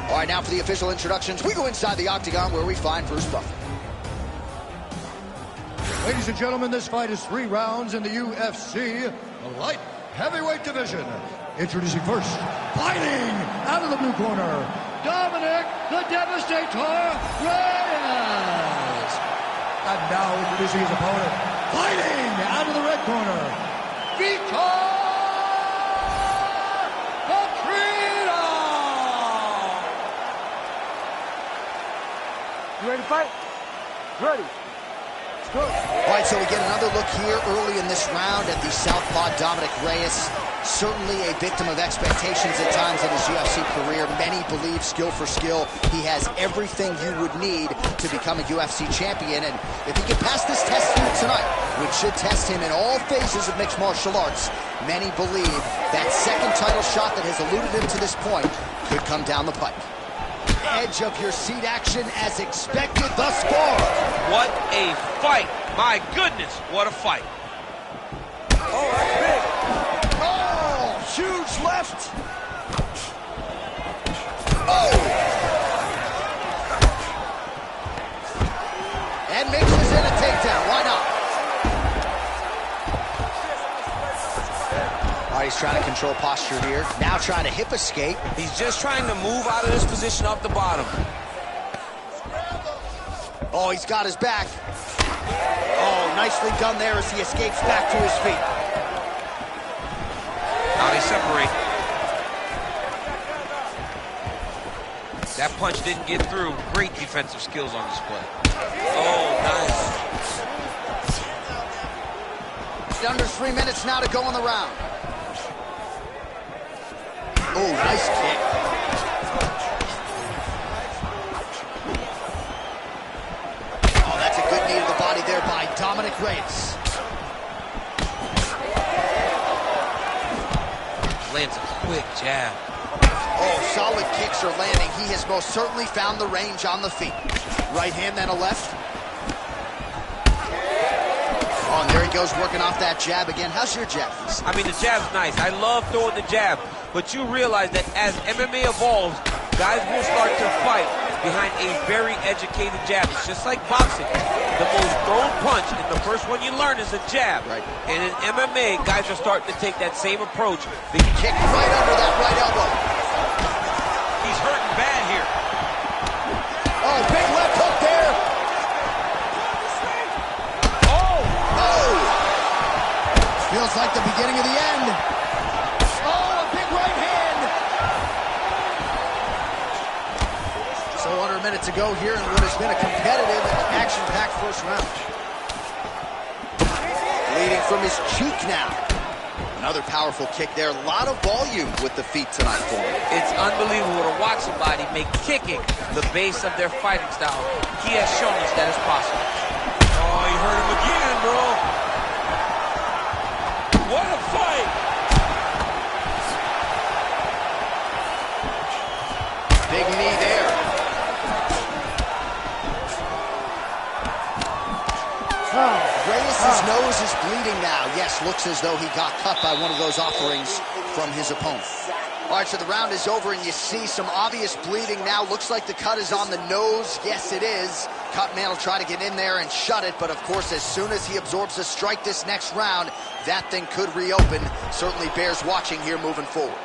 A: All right, now for the official introductions, we go inside the octagon where we find Bruce Buffer.
B: Ladies and gentlemen, this fight is 3 rounds in the UFC light heavyweight division. Introducing first, fighting out of the blue corner, Dominick the Devastator Reyes. And now introducing his opponent, fighting out of the red corner, Vitor Petrino.
C: You ready to fight? Ready.
A: All right, so we get another look here early in this round at the southpaw Dominick Reyes. Certainly a victim of expectations at times in his UFC career. Many believe skill for skill. He has everything you would need to become a UFC champion. And if he can pass this test here tonight, which should test him in all phases of mixed martial arts, many believe that second title shot that has eluded him to this point could come down the pike. Edge of your seat action as expected thus far.
D: What a fight. My goodness, what a fight.
A: Oh, that's big. Oh, huge left. Oh. And mixes in a takedown. Why not? All right, he's trying to control posture here. Now trying to hip escape.
D: He's just trying to move out of this position off the bottom.
A: Oh, he's got his back. Oh, nicely done there as he escapes back to his feet.
D: Now they separate. That punch didn't get through. Great defensive skills on display. Oh, nice.
A: Under 3 minutes now to go in the round. Oh, nice kick. Oh, that's a good knee to the body there by Dominick Reyes.
D: Lands a quick jab.
A: Oh, solid kicks are landing. He has most certainly found the range on the feet. Right hand, then a left. Oh, and there he goes, working off that jab again. How's your jab?
D: I mean, the jab's nice. I love throwing the jab, but you realize that as MMA evolves, guys will start to fight behind a very educated jab. It's just like boxing. The most thrown punch, and the first one you learn is a jab.
A: Right.
D: And in MMA, guys are starting to take that same approach.
A: Big kick right under that right elbow.
D: He's hurting bad here.
A: Oh, big left hook there. Feels like the beginning of the end. Oh, a big right hand. So under a minute to go here in what has been a competitive and action-packed first round. Bleeding from his cheek now. Another powerful kick there. A lot of volume with the feet tonight for him.
D: It's unbelievable to watch somebody make kicking the base of their fighting style. He has shown us that it's possible. Oh, you hurt him again, bro. What a fight!
A: Big knee there. Reyes' nose is bleeding now. Yes, looks as though he got cut by one of those offerings from his opponent. All right, so the round is over, and you see some obvious bleeding now. Looks like the cut is on the nose. Yes, it is. Cutman will try to get in there and shut it, but of course, as soon as he absorbs a strike this next round, that thing could reopen. Certainly bears watching here moving forward.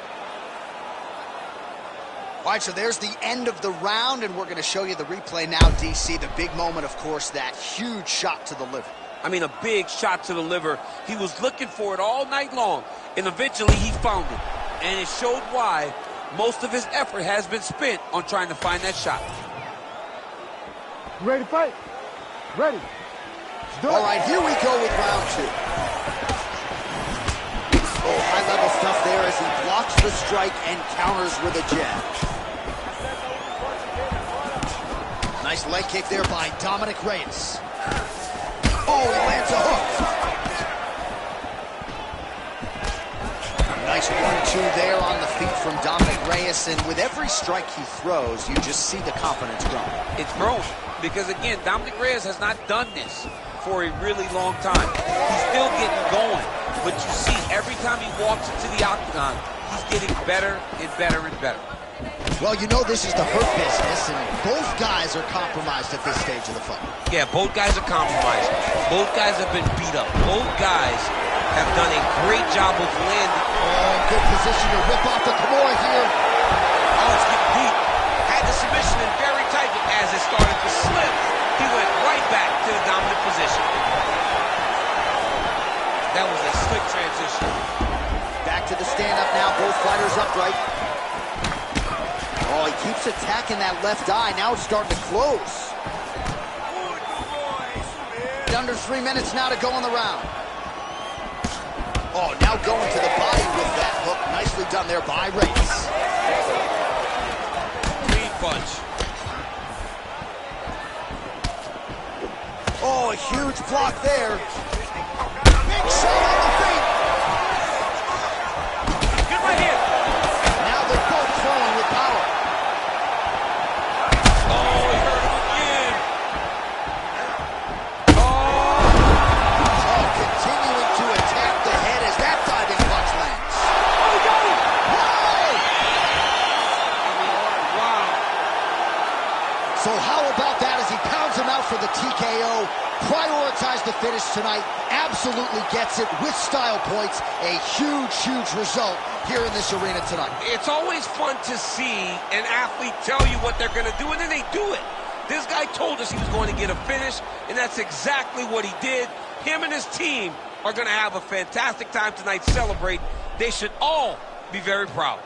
A: All right, so there's the end of the round, and we're going to show you the replay now, DC. The big moment, of course, that huge shot to the liver.
D: I mean, a big shot to the liver. He was looking for it all night long, and eventually he found it. And it showed why most of his effort has been spent on trying to find that shot.
C: You ready to fight? Ready.
A: All right, here we go with round two. Oh, high-level stuff there as he blocks the strike and counters with a jab. Nice leg kick there by Dominick Reyes. Oh, he lands a hook. Nice 1-2 there on the feet from Dominick Reyes, and with every strike he throws, you just see the confidence growing.
D: It's growing because, again, Dominick Reyes has not done this for a really long time. He's still getting going, but you see every time he walks into the octagon, he's getting better and better and better.
A: Well, you know this is the hurt business, and both guys are compromised at this stage of the fight.
D: Yeah, both guys are compromised. Both guys have been beat up. Both guys have done a great job of landing.
A: Oh, good position to rip off the Kimura here.
D: Oh, it's getting deep. Had the submission in very tight, but as it started to slip, he went right back to the dominant position. That was a slick transition.
A: Back to the stand-up now, both fighters upright. Oh, he keeps attacking that left eye. Now it's starting to close. Under 3 minutes now to go in the round. Oh, now going to the body with that hook. Nicely done there by Reyes.
D: Clean punch.
A: Oh, a huge block there. Big shot on the feet.
D: Good right here.
A: Now they're both throwing with power.
D: Oh, he hurt him again.
A: Oh, continuing to attack the head as that diving punch lands.
C: Oh, he got him!
D: Wow.
A: So how about that as he pounds him out for the TKO? Prioritize the finish tonight. Absolutely gets it with style points. A huge, huge result here in this arena tonight.
D: It's always fun to see an athlete tell you what they're going to do, and then they do it. This guy told us he was going to get a finish, and that's exactly what he did. Him and his team are going to have a fantastic time tonight celebrating. They should all be very proud.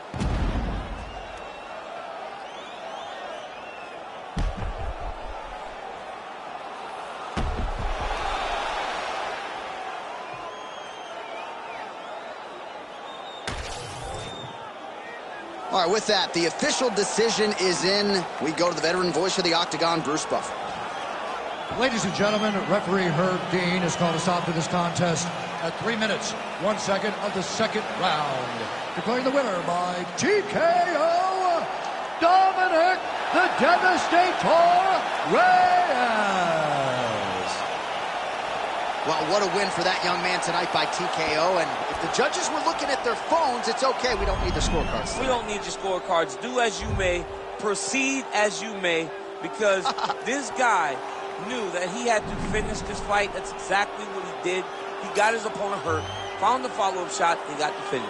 A: All right, with that, the official decision is in. We go to the veteran voice of the Octagon, Bruce Buffer.
B: Ladies and gentlemen, referee Herb Dean has called a stop to this contest at 3 minutes, 1 second of the second round. Declaring the winner by TKO, Dominick the Devastator Reyes.
A: Well, what a win for that young man tonight by TKO. And if the judges were looking at their phones, it's okay. We don't need the scorecards.
D: We don't need your scorecards. Do as you may. Proceed as you may. Because this guy knew that he had to finish this fight. That's exactly what he did. He got his opponent hurt, found the follow-up shot, and got the finish.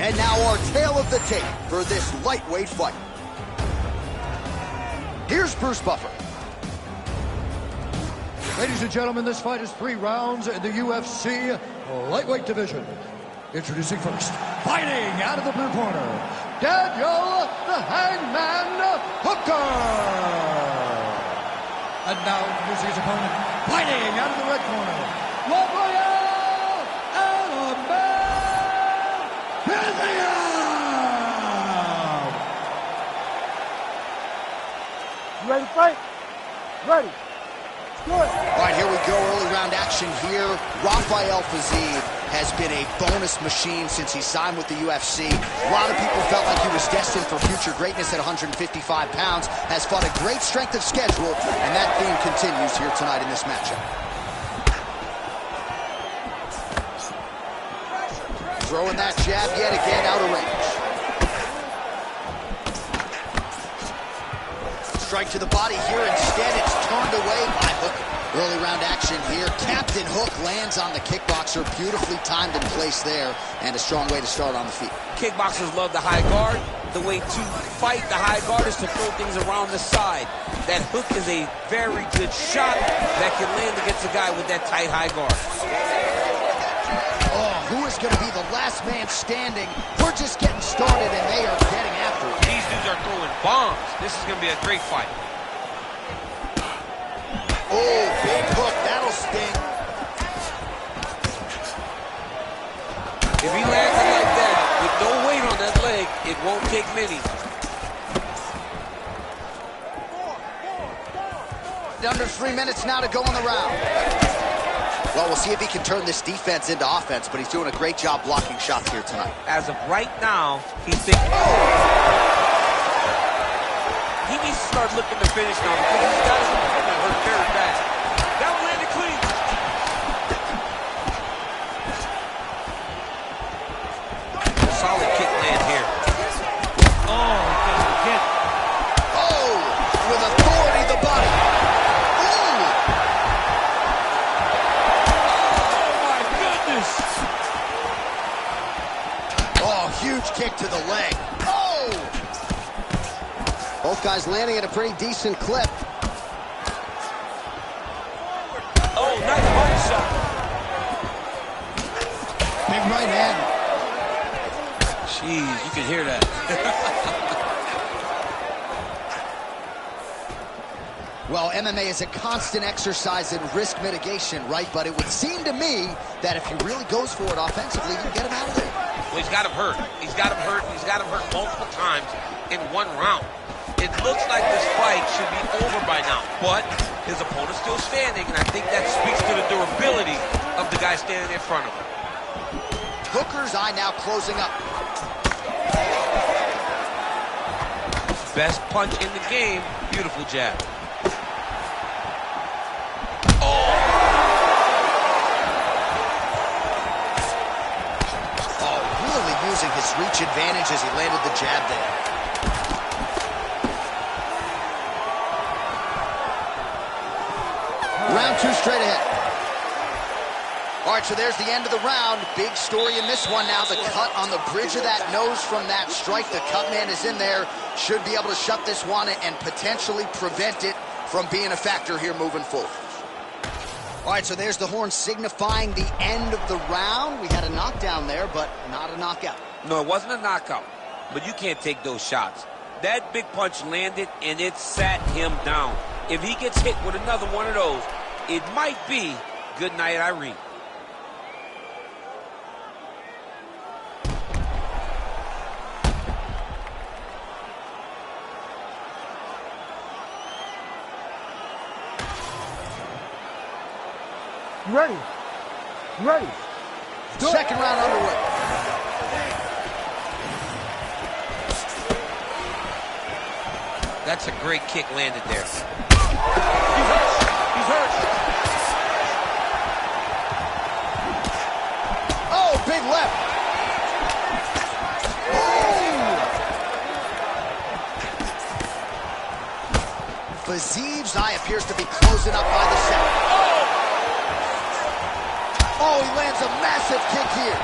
A: And now our tale of the tape for this lightweight fight. Here's Bruce Buffer.
B: Ladies and gentlemen, this fight is 3 rounds in the UFC lightweight division. Introducing first, fighting out of the blue corner, Daniel the Hangman Hooker. And now introducing his opponent, fighting out of the red corner, Raphael Fiziev.
C: You ready to fight? Ready. Good.
A: All right, here we go. Early round action here. Rafael Fiziev has been a bonus machine since he signed with the UFC. A lot of people felt like he was destined for future greatness at 155 pounds. Has fought a great strength of schedule, and that theme continues here tonight in this matchup. Throwing that jab yet again out of range. Strike to the body here. Instead, it's turned away by Hooker. Early round action here. Captain Hook lands on the kickboxer. Beautifully timed in place there, and a strong way to start on the feet.
D: Kickboxers love the high guard. The way to fight the high guard is to throw things around the side. That hook is a very good shot that can land against a guy with that tight high guard.
A: Oh, who is going to be the last man standing. We're just getting started, and they are getting after it.
D: These dudes are throwing bombs. This is going to be a great fight.
A: Oh, big hook. That'll sting.
D: If he lands it like that, with no weight on that leg, it won't take many.
A: Under 3 minutes now to go in the round. Well, we'll see if he can turn this defense into offense, but he's doing a great job blocking shots here tonight.
D: As of right now, he's thinking, he needs to start looking to finish now because he's got his opponent hurt very bad. That will land it clean. Solid kick land here. Oh, again.
A: Oh, with authority, the body. Huge kick to the leg. Oh! Both guys landing at a pretty decent clip.
D: Oh, nice body shot.
A: Big right hand.
D: Jeez, you can hear that.
A: Well, MMA is a constant exercise in risk mitigation, right? But it would seem to me that if he really goes for it offensively, you can get him out of there.
D: Well, he's got him hurt. He's got him hurt. He's got him hurt multiple times in one round. It looks like this fight should be over by now, but his opponent's still standing, and I think that speaks to the durability of the guy standing in front of him.
A: Hooker's eye now closing up.
D: Best punch in the game. Beautiful jab.
A: Using his reach advantage as he landed the jab there. Round 2 straight ahead. All right, so there's the end of the round. Big story in this one now. The cut on the bridge of that nose from that strike. The cut man is in there. Should be able to shut this one and potentially prevent it from being a factor here moving forward. All right, so there's the horn signifying the end of the round. We had a knockdown there, but not a knockout.
D: No, it wasn't a knockout, but you can't take those shots. That big punch landed, and it sat him down. If he gets hit with another one of those, it might be good night, Irene.
C: Ready. Ready.
A: Second round underway.
D: That's a great kick landed there.
C: He's hurt. He's hurt.
A: Oh, big left. Oh. Fiziev's eye appears to be closing up by the second. Oh, he lands a massive kick here.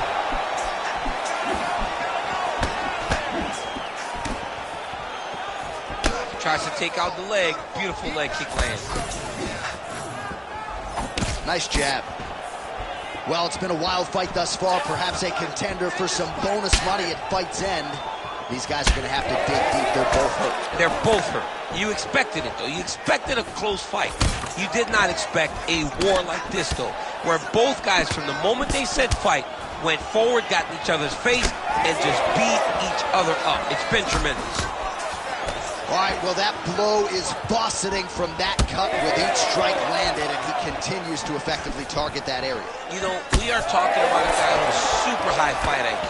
D: Tries to take out the leg. Beautiful leg kick land.
A: Nice jab. Well, it's been a wild fight thus far. Perhaps a contender for some bonus money at fight's end. These guys are going to have to dig deep. They're both hurt.
D: They're both hurt. You expected it, though. You expected a close fight. You did not expect a war like this, though, where both guys, from the moment they said fight, went forward, got in each other's face, and just beat each other up. It's been tremendous.
A: All right, well, that blow is buffeting from that cut with each strike landed, and he continues to effectively target that area.
D: You know, we are talking about a guy with a super high fight IQ.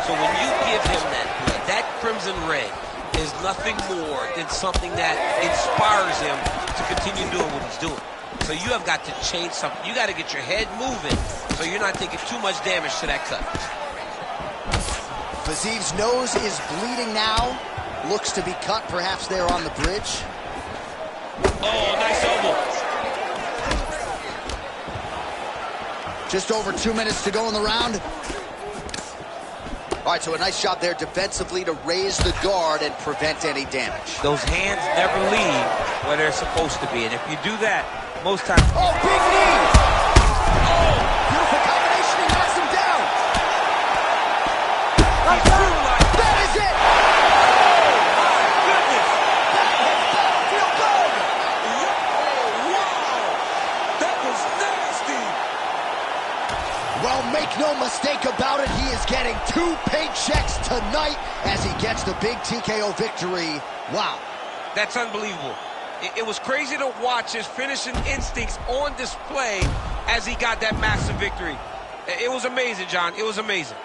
D: So when you give him that blood, that crimson red is nothing more than something that inspires him to continue doing what he's doing. So you have got to change something. You got to get your head moving so you're not taking too much damage to that cut.
A: Fiziev's nose is bleeding now. Looks to be cut, perhaps there on the bridge.
D: Oh, nice elbow.
A: Just over 2 minutes to go in the round. All right, so a nice job there defensively to raise the guard and prevent any damage.
D: Those hands never leave where they're supposed to be, and if you do that, most times...
A: Oh, big knee! Oh, beautiful combination, he knocks him down. Well, make no mistake about it, he is getting 2 paychecks tonight as he gets the big TKO victory. Wow.
D: That's unbelievable. It was crazy to watch his finishing instincts on display as he got that massive victory. It was amazing, John. It was amazing.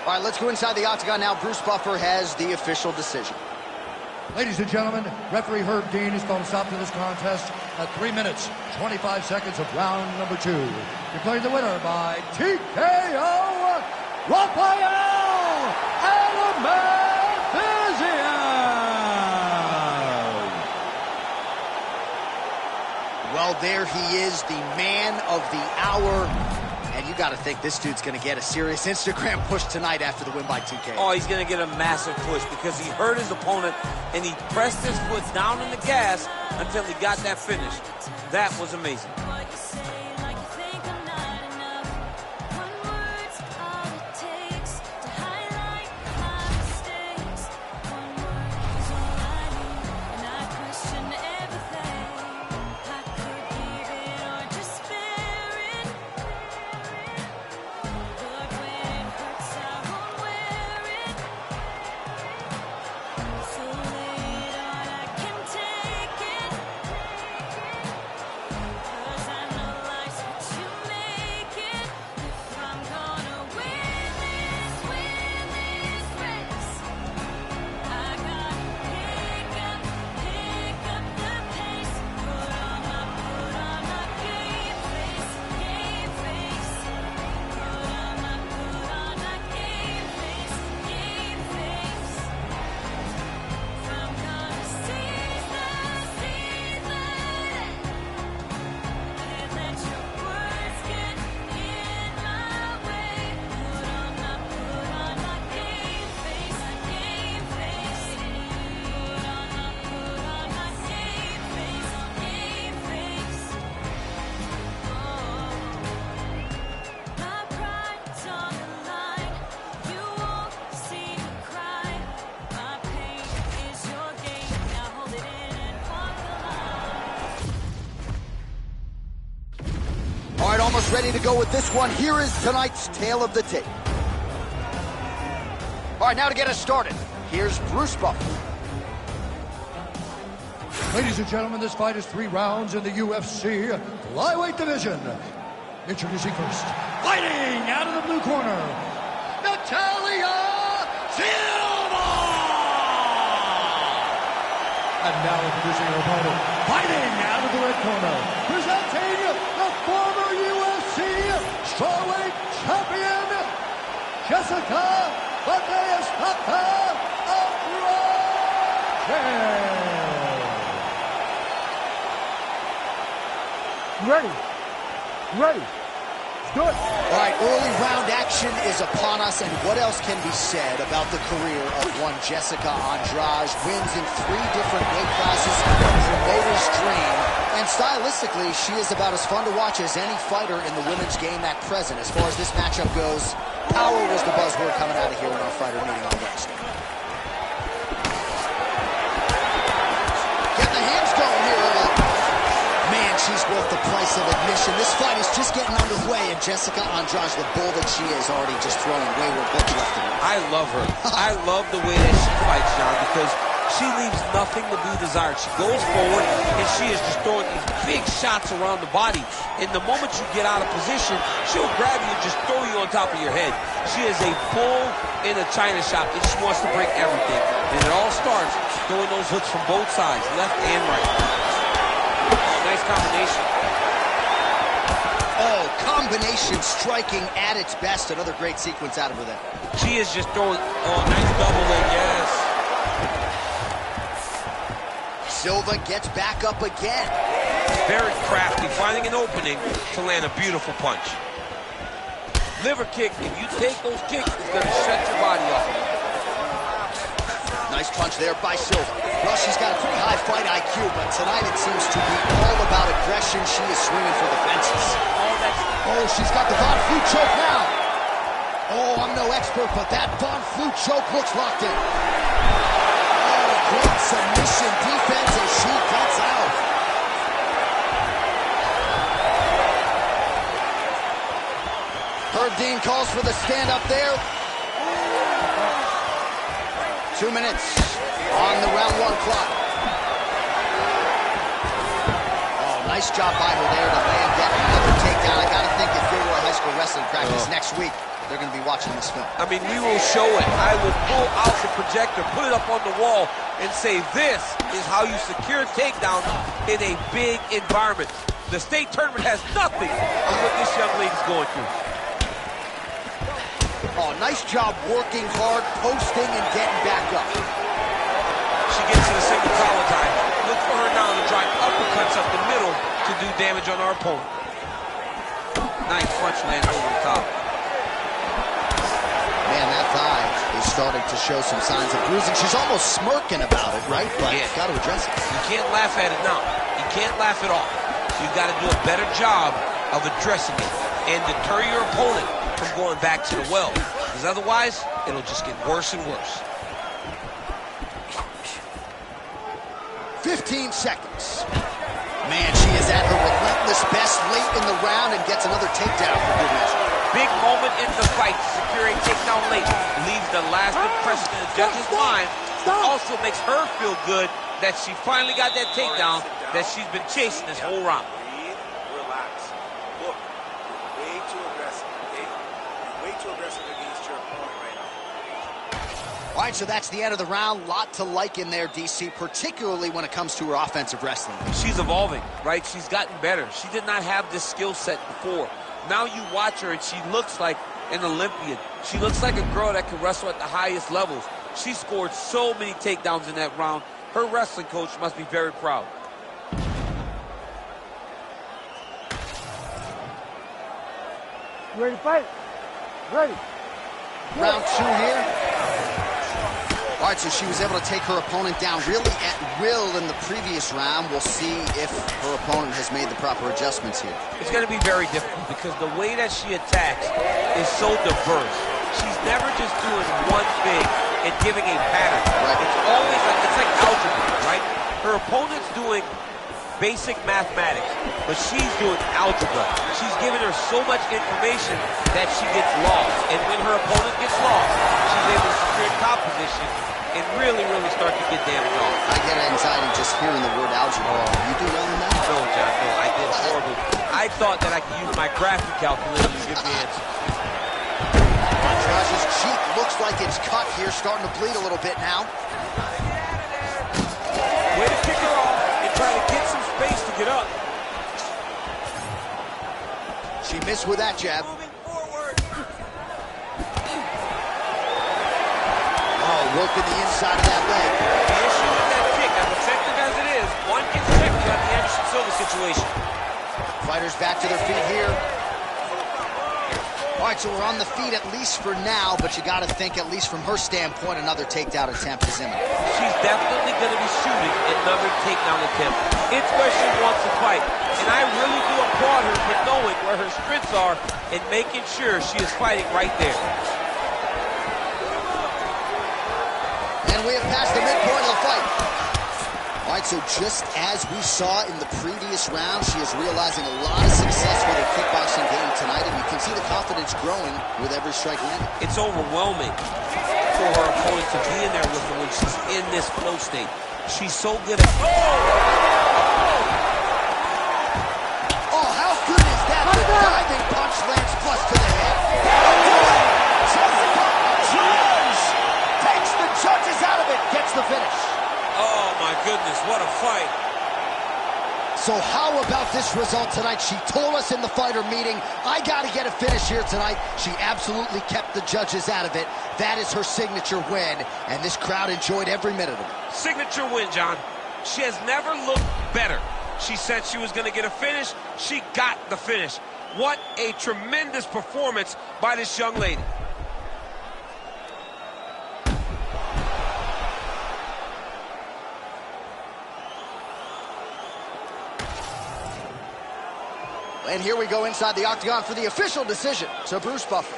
A: All right, let's go inside the octagon now. Bruce Buffer has the official decision.
B: Ladies and gentlemen, referee Herb Dean has called a stop to this contest at 3 minutes, 25 seconds of round number 2. Declaring the winner by TKO, Raphael and Fiziev.
A: Well, there he is, the man of the hour. And you got to think this dude's going to get a serious Instagram push tonight after the win by TKO.
D: Oh, he's going to get a massive push because he hurt his opponent and he pressed his foot down on the gas until he got that finish. That was amazing.
A: Almost ready to go with this one. Here is tonight's tale of the tape. All right, now to get us started, here's Bruce Buffer.
B: Ladies and gentlemen, this fight is 3 rounds in the UFC flyweight division. Introducing first, fighting out of the blue corner, Natalia, Silva! And now introducing her opponent, fighting out of the red corner, presenting the former UFC strawweight champion, Jessica Matheus Andrade.
C: Ready. Do it.
A: All right, early round action is upon us, and what else can be said about the career of one Jessica Andrade? Wins in 3 different weight classes, promoter's dream, and stylistically, she is about as fun to watch as any fighter in the women's game at present. As far as this matchup goes, power was the buzzword coming out of here in our fighter meeting on Wednesday. Get the hands going here, man, she's worth the price of admission. This fight is just getting underway, and Jessica Andrade, the bull that she is, already just throwing wayward left and right.
D: I love her. I love the way that she fights, John, because she leaves nothing to be desired. She goes forward, and she is just throwing these big shots around the body. And the moment you get out of position, she'll grab you and just throw you on top of your head. She is a bull in a china shop, and she wants to break everything. And it all starts throwing those hooks from both sides, left and right. Nice combination.
A: Oh, combination striking at its best. Another great sequence out of her there.
D: She is just throwing, nice double leg, yes.
A: Silva gets back up again.
D: Very crafty, finding an opening to land a beautiful punch. Liver kick, if you take those kicks, it's going to shut your body off.
A: Nice punch there by Silva. Well, she's got a pretty high fight IQ, but tonight it seems to be all about aggression. She is swinging for the fences. Oh, she's got the bottom foot choke now. Oh, I'm no expert, but that Von Flue choke looks locked in. Oh, great submission defense as she gets out. Herb Dean calls for the stand up there. 2 minutes on the round 1 clock. Oh, nice job by her there to land that another takedown. I gotta think if you were a high school wrestling practice next week, they're going to be watching this film.
D: I mean, we will show it. I will pull out the projector, put it up on the wall, and say, this is how you secure takedowns in a big environment. The state tournament has nothing on what this young lady's going through.
A: Oh, nice job working hard, posting, and getting back up.
D: She gets to the single collar tie. Look for her now to drive uppercuts up the middle to do damage on our opponent. Nice punch land over the top.
A: Man, that thigh is starting to show some signs of bruising. She's almost smirking about it, right? But
D: yeah,
A: got to address it.
D: You can't laugh at it now. You can't laugh it off. You've got to do a better job of addressing it and deter your opponent from going back to the well. Because otherwise, it'll just get worse and worse.
A: 15 seconds. Man, she is at her relentless best late in the round and gets another takedown for good measure.
D: Big moment in the fight, securing takedown late. Leaves the last impression in the judge's mind. Also makes her feel good that she finally got that takedown that she's been chasing this whole round.
E: Breathe, relax. Look, you're way too aggressive, okay? You're way too aggressive against your opponent right now.
A: All right, so that's the end of the round. Lot to like in there, DC, particularly when it comes to her offensive wrestling.
D: She's evolving, right? She's gotten better. She did not have this skill set before. Now you watch her and she looks like an Olympian. She looks like a girl that can wrestle at the highest levels. She scored so many takedowns in that round. Her wrestling coach must be very proud.
C: You ready to fight? Ready.
A: Round 2 here. All right, so she was able to take her opponent down really at will in the previous round. We'll see if her opponent has made the proper adjustments here.
D: It's going to be very difficult because the way that she attacks is so diverse. She's never just doing one thing and giving a pattern.
A: Right.
D: It's always like algebra, right? Her opponent's doing basic mathematics, but she's doing algebra. She's giving her so much information that she gets lost. And when her opponent gets lost, she's able to secure top position and really start to get damage off.
A: I get anxiety just hearing the word algebra. You do well in that?
D: No, John, no, I did horrible. I thought that I could use my graphic calculator to give me answers.
A: Andrade's cheek looks like it's cut here, starting to bleed a little bit now.
D: Way to kick her off and try to get some space to get up.
A: She missed with that jab. Oh, working the inside of that leg.
D: The issue with that kick, as effective as it is, one gets checked. You got the Anderson Silva situation.
A: Fighters back to their feet here. All right, so we're on the feet at least for now, but you got to think, at least from her standpoint, another takedown attempt is imminent.
D: She's definitely going to be shooting another takedown attempt. It's where she wants to fight. And I really do applaud her for knowing where her strengths are and making sure she is fighting right there.
A: And we have passed the midpoint of the fight. All right, so just as we saw in the previous round, she is realizing a lot of success with her kickboxing game tonight, and you can see the confidence growing with every strike landed.
D: It's overwhelming for her opponent to be in there with her when she's in this flow state. She's so good at...
A: Oh, how good is that? The diving punch lands flush to the head. Judge takes the judges out of it, gets the finish.
D: Oh, my goodness, what a fight.
A: So how about this result tonight? She told us in the fighter meeting, I got to get a finish here tonight. She absolutely kept the judges out of it. That is her signature win, and this crowd enjoyed every minute of it.
D: Signature win, John. She has never looked better. She said she was going to get a finish. She got the finish. What a tremendous performance by this young lady.
A: And here we go inside the octagon for the official decision to Bruce Buffer.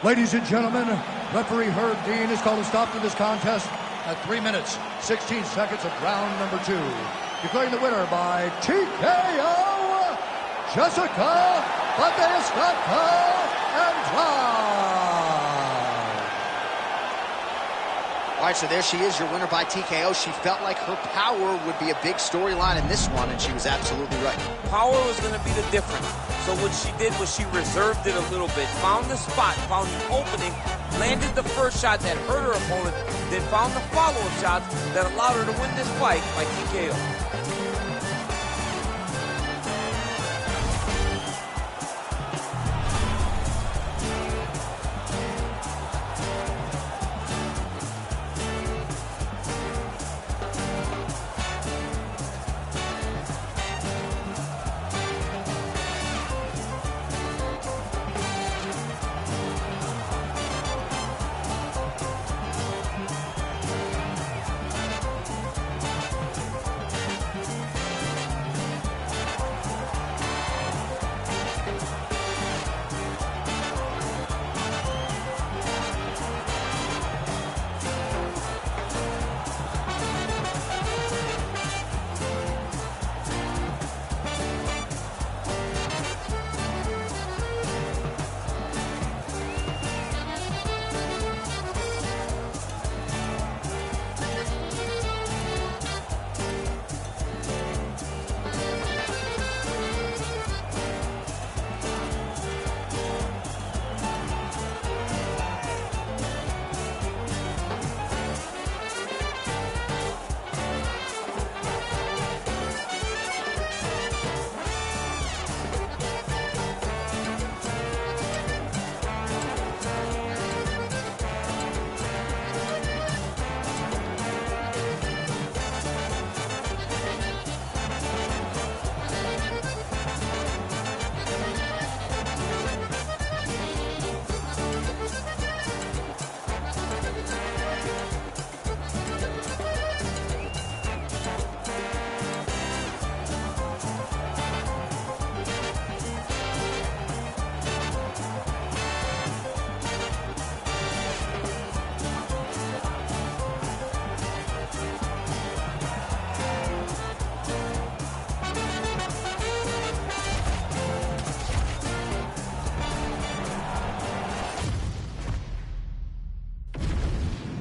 B: Ladies and gentlemen, referee Herb Dean has called a stop to this contest at 3 minutes, 16 seconds of round number 2. Declaring the winner by TKO, Jessica Andrade.
A: All right, so there she is, your winner by TKO. She felt like her power would be a big storyline in this one, and she was absolutely right.
D: Power was going to be the difference. So what she did was she reserved it a little bit, found the spot, found the opening, landed the first shot that hurt her opponent, then found the follow-up shots that allowed her to win this fight by TKO.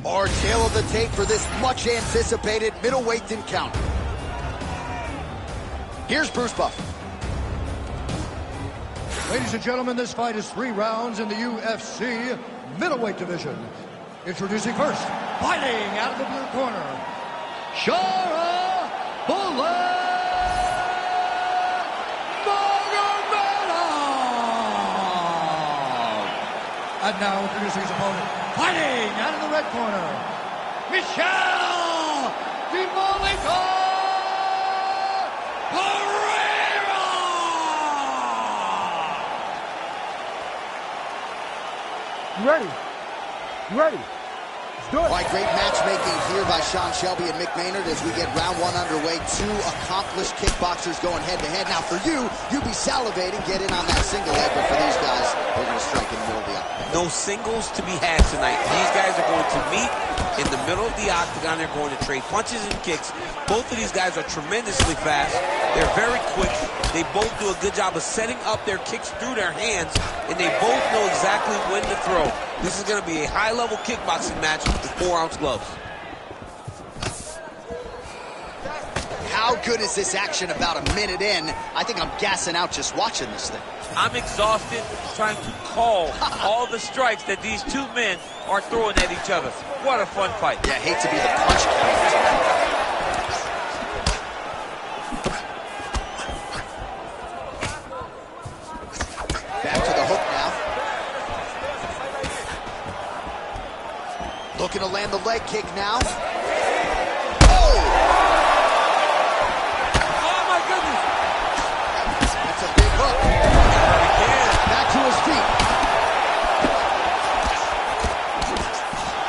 A: Our tail of the tape for this much-anticipated middleweight encounter. Here's Bruce Buff.
B: Ladies and gentlemen, this fight is 3 rounds in the UFC middleweight division. Introducing first, fighting out of the blue corner, Shara Magomedov. And now introducing his opponent, fighting out of the red corner, Michel Pereira.
C: Ready. Ready. Let's do it.
A: All right, great matchmaking here by Sean Shelby and Mick Maynard as we get round 1 underway. 2 accomplished kickboxers going head-to-head. Now for you be salivating, get in on that single leg, but for these guys, they're going to strike in the middle of the octagon.
D: No singles to be had tonight. These guys are going to meet in the middle of the octagon. They're going to trade punches and kicks. Both of these guys are tremendously fast. They're very quick. They both do a good job of setting up their kicks through their hands, and they both know exactly when to throw. This is going to be a high-level kickboxing match with 4-ounce gloves.
A: How good is this action about a minute in? I think I'm gassing out just watching this thing.
D: I'm exhausted trying to call all the strikes that these two men are throwing at each other. What a fun fight.
A: Yeah, I hate to be the punch counter. Back to the hook now. Looking to land the leg kick now.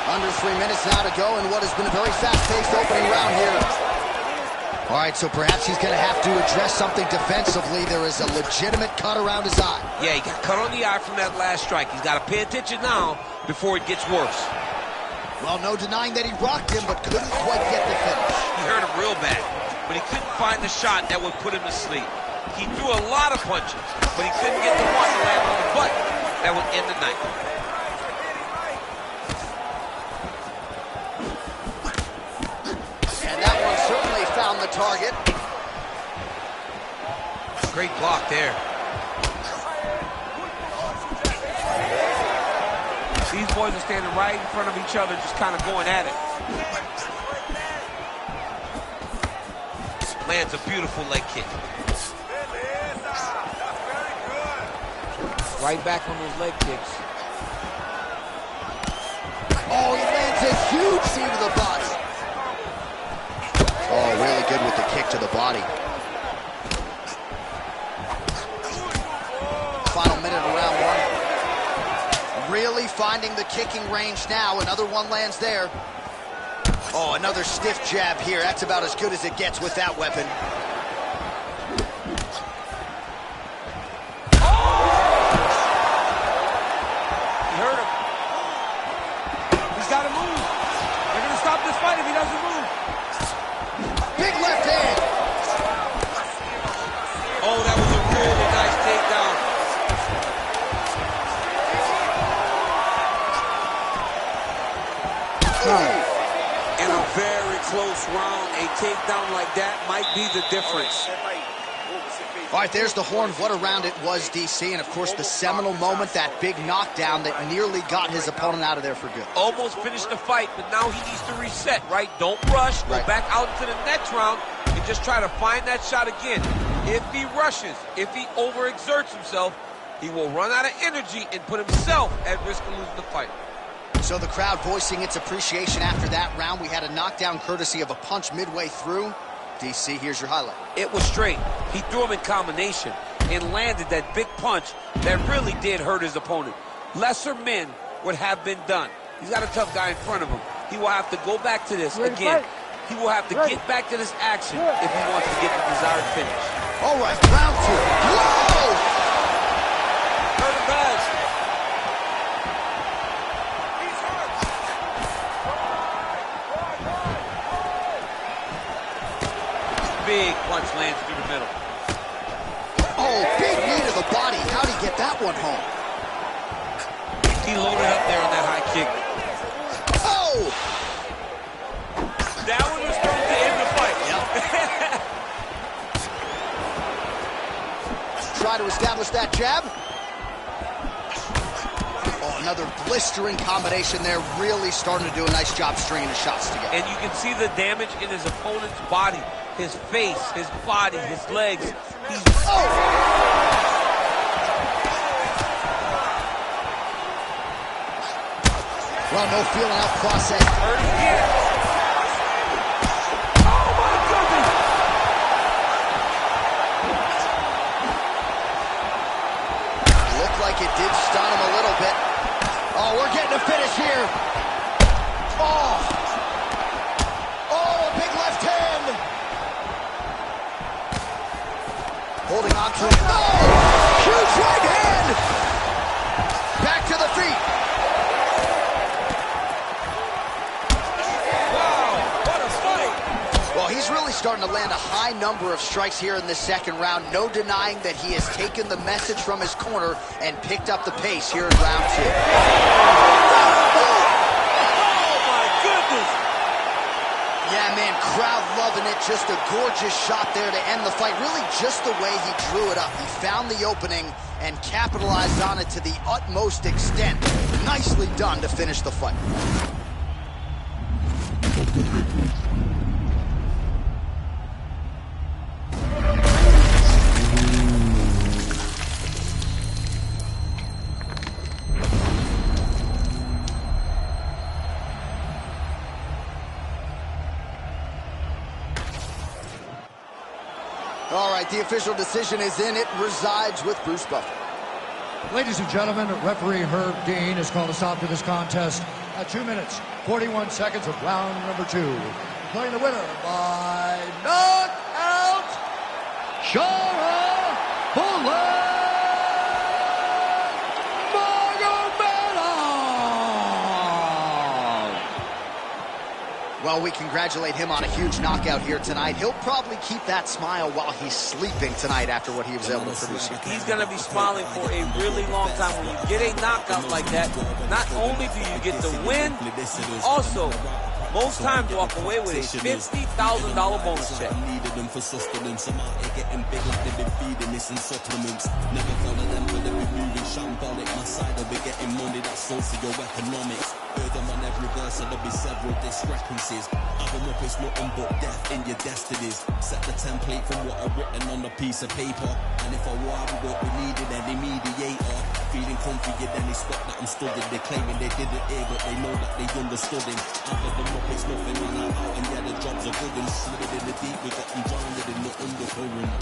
A: Under 3 minutes now to go in what has been a very fast-paced opening round here. All right, so perhaps he's going to have to address something defensively. There is a legitimate cut around his eye.
D: Yeah, he got cut on the eye from that last strike. He's got to pay attention now before it gets worse.
A: Well, no denying that he rocked him, but couldn't quite get the finish.
D: He hurt him real bad, but he couldn't find the shot that would put him to sleep. He threw a lot of punches, but he couldn't get the one to land on the butt that would end the night.
A: And that one certainly found the target.
D: Great block there. These boys are standing right in front of each other, just kind of going at it. Lands a beautiful leg kick. Right back on those leg kicks.
A: Oh, he lands a huge knee to the body. Oh, really good with the kick to the body. Final minute of round one. Really finding the kicking range now. Another one lands there. Oh, another stiff jab here. That's about as good as it gets with that weapon.
D: He hurt him. He's got to move. They're going to stop this fight if he doesn't move.
A: Big left hand.
D: Oh, that was a really nice takedown. In a very close round, a takedown like that might be the difference.
A: All right, there's the horn. What a round it was, DC. And, of course, the seminal moment, that big knockdown that nearly got his opponent out of there for good.
D: Almost finished the fight, but now he needs to reset, right? Don't rush. Go back out into the next round and just try to find that shot again. If he rushes, if he overexerts himself, he will run out of energy and put himself at risk of losing the fight.
A: So the crowd voicing its appreciation after that round. We had a knockdown courtesy of a punch midway through. DC, here's your highlight.
D: It was straight. He threw him in combination and landed that big punch that really did hurt his opponent. Lesser men would have been done. He's got a tough guy in front of him. He will have to go back to this again. He will have to get back to this action if he wants to get the desired finish.
A: All right, round two. Whoa!
D: Hurt him bad. Big punch lands through the middle.
A: Oh, big knee to the body. How'd he get that one home?
D: He loaded up there on that high kick.
A: Oh!
D: That one was thrown to end the fight.
A: Yep. Try to establish that jab. Oh, another blistering combination there. Really starting to do a nice job stringing the shots together.
D: And you can see the damage in his opponent's body. His face, his body, his legs. He's...
A: Oh! Well, no feeling out process.
D: Hurt again. Oh, my goodness!
A: Looked like it did stun him a little bit. Oh, we're getting a finish here. Oh! Oh, a big left hand! Holding on to it. Oh! Huge right hand! Back to the feet.
D: Wow, what a fight!
A: Well, he's really starting to land a high number of strikes here in the second round. No denying that he has taken the message from his corner and picked up the pace here in round two. Yeah, man, crowd loving it. Just a gorgeous shot there to end the fight. Really just the way he drew it up. He found the opening and capitalized on it to the utmost extent. Nicely done to finish the fight. All right, the official decision is in. It resides with Bruce Buffer.
B: Ladies and gentlemen, referee Herb Dean has called a stop to this contest at 2 minutes, 41 seconds of round number two. Declaring the winner by knockout. Shara, Magomedov.
A: Well, we congratulate him on a huge knockout here tonight. He'll probably keep that smile while he's sleeping tonight after what he was able to produce.
D: He's going to be smiling for a really long time. When you get a knockout like that, not only do you get the win, you also, most times, walk away with a $50,000 bonus check.
F: Needed them for sustenance. I'm out here getting big like they've been feeding this in supplements. Never follow them, but they've been moving shambolic. My side, they'll be getting money, that's socioeconomics. Heard them on every verse, so there'll be several discrepancies. Have them up, it's nothing but death in your destinies. Set the template from what I've written on a piece of paper. And if I war, we won't be needed any mediator. Feeling confident, then they spot that I'm studying. They're claiming they didn't hear, but they know that they understood him. After them up, it's nothing, man, out, and yeah, the jobs are good and slid in the deep. We got them drowned in the undercurrent.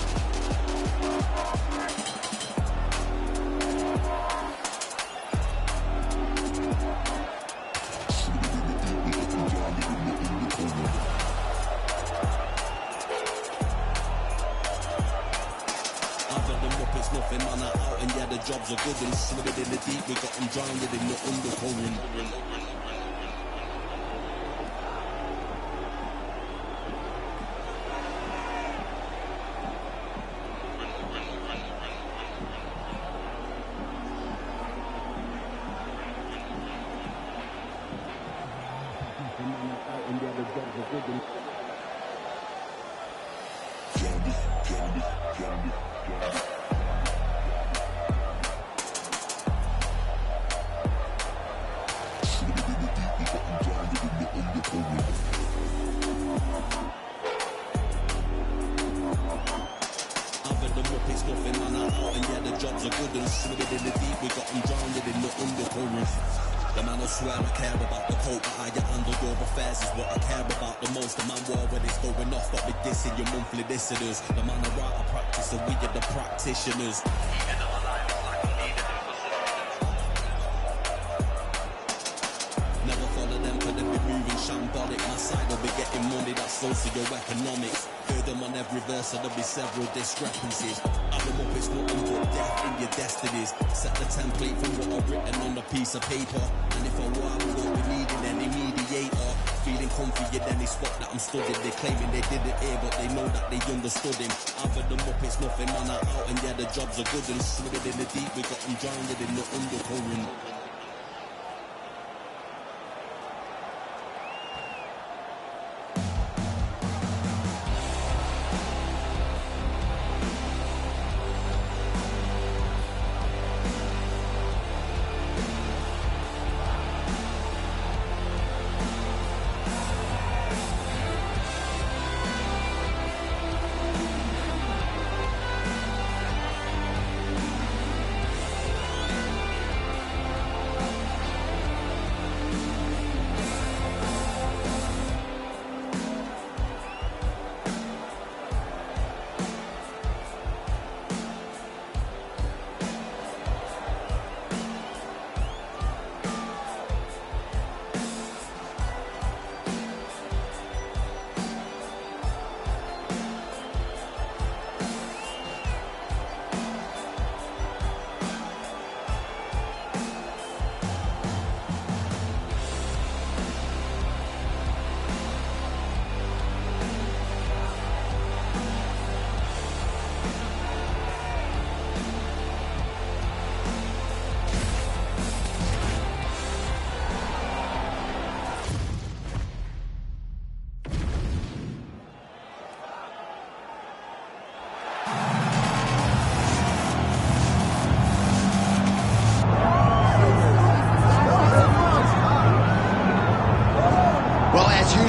F: Nothing, man, out, and yeah, the jobs are good and slid in the deep. We got them drowned in the undercurrent. The man will swear I care about the coat, but how you handle your affairs is what I care about the most. The man war when it's going off, got me dissing your monthly listeners. The man I write, I practice, and we are the practitioners. Never follow them, cause they be moving shambolic. My side will be getting money, that's socioeconomics. Heard them on every verse, so there'll be several discrepancies. Add them up, it's nothing but death in your destinies. Set the template from what I've written on a piece of paper. And if I war, we won't be needing any mediator. Feeling confident, then they spot that I'm studying. They're claiming they didn't hear, but they know that they understood him. After them up, it's nothing, man, out, and yeah, the jobs are good and slid in the deep. We got them drowned in the undercurrent.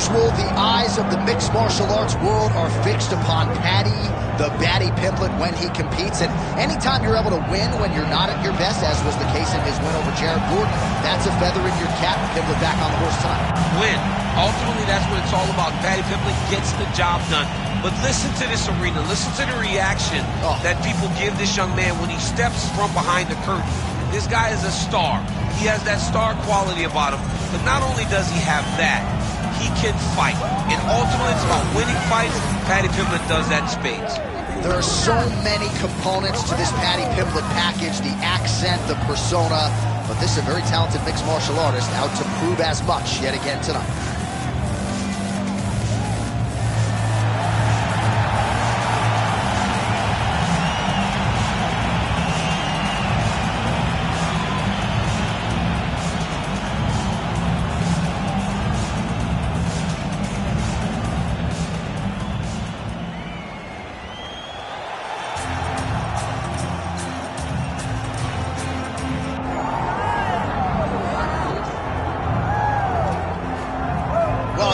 A: The eyes of the mixed martial arts world are fixed upon Paddy, the baddie Pimblett, when he competes. And anytime you're able to win when you're not at your best, as was the case in his win over Jared Gordon, that's a feather in your cap. Pimblett back on the horse tonight.
D: Win. Ultimately, that's what it's all about. Paddy Pimblett gets the job done. But listen to this arena. Listen to the reaction that people give this young man when he steps from behind the curtain. This guy is a star. He has that star quality about him. But not only does he have that, he can fight. And ultimately, it's about winning fights. Paddy Pimblett does that in spades.
A: There are so many components to this Paddy Pimblett package, the accent, the persona, but this is a very talented mixed martial artist out to prove as much yet again tonight.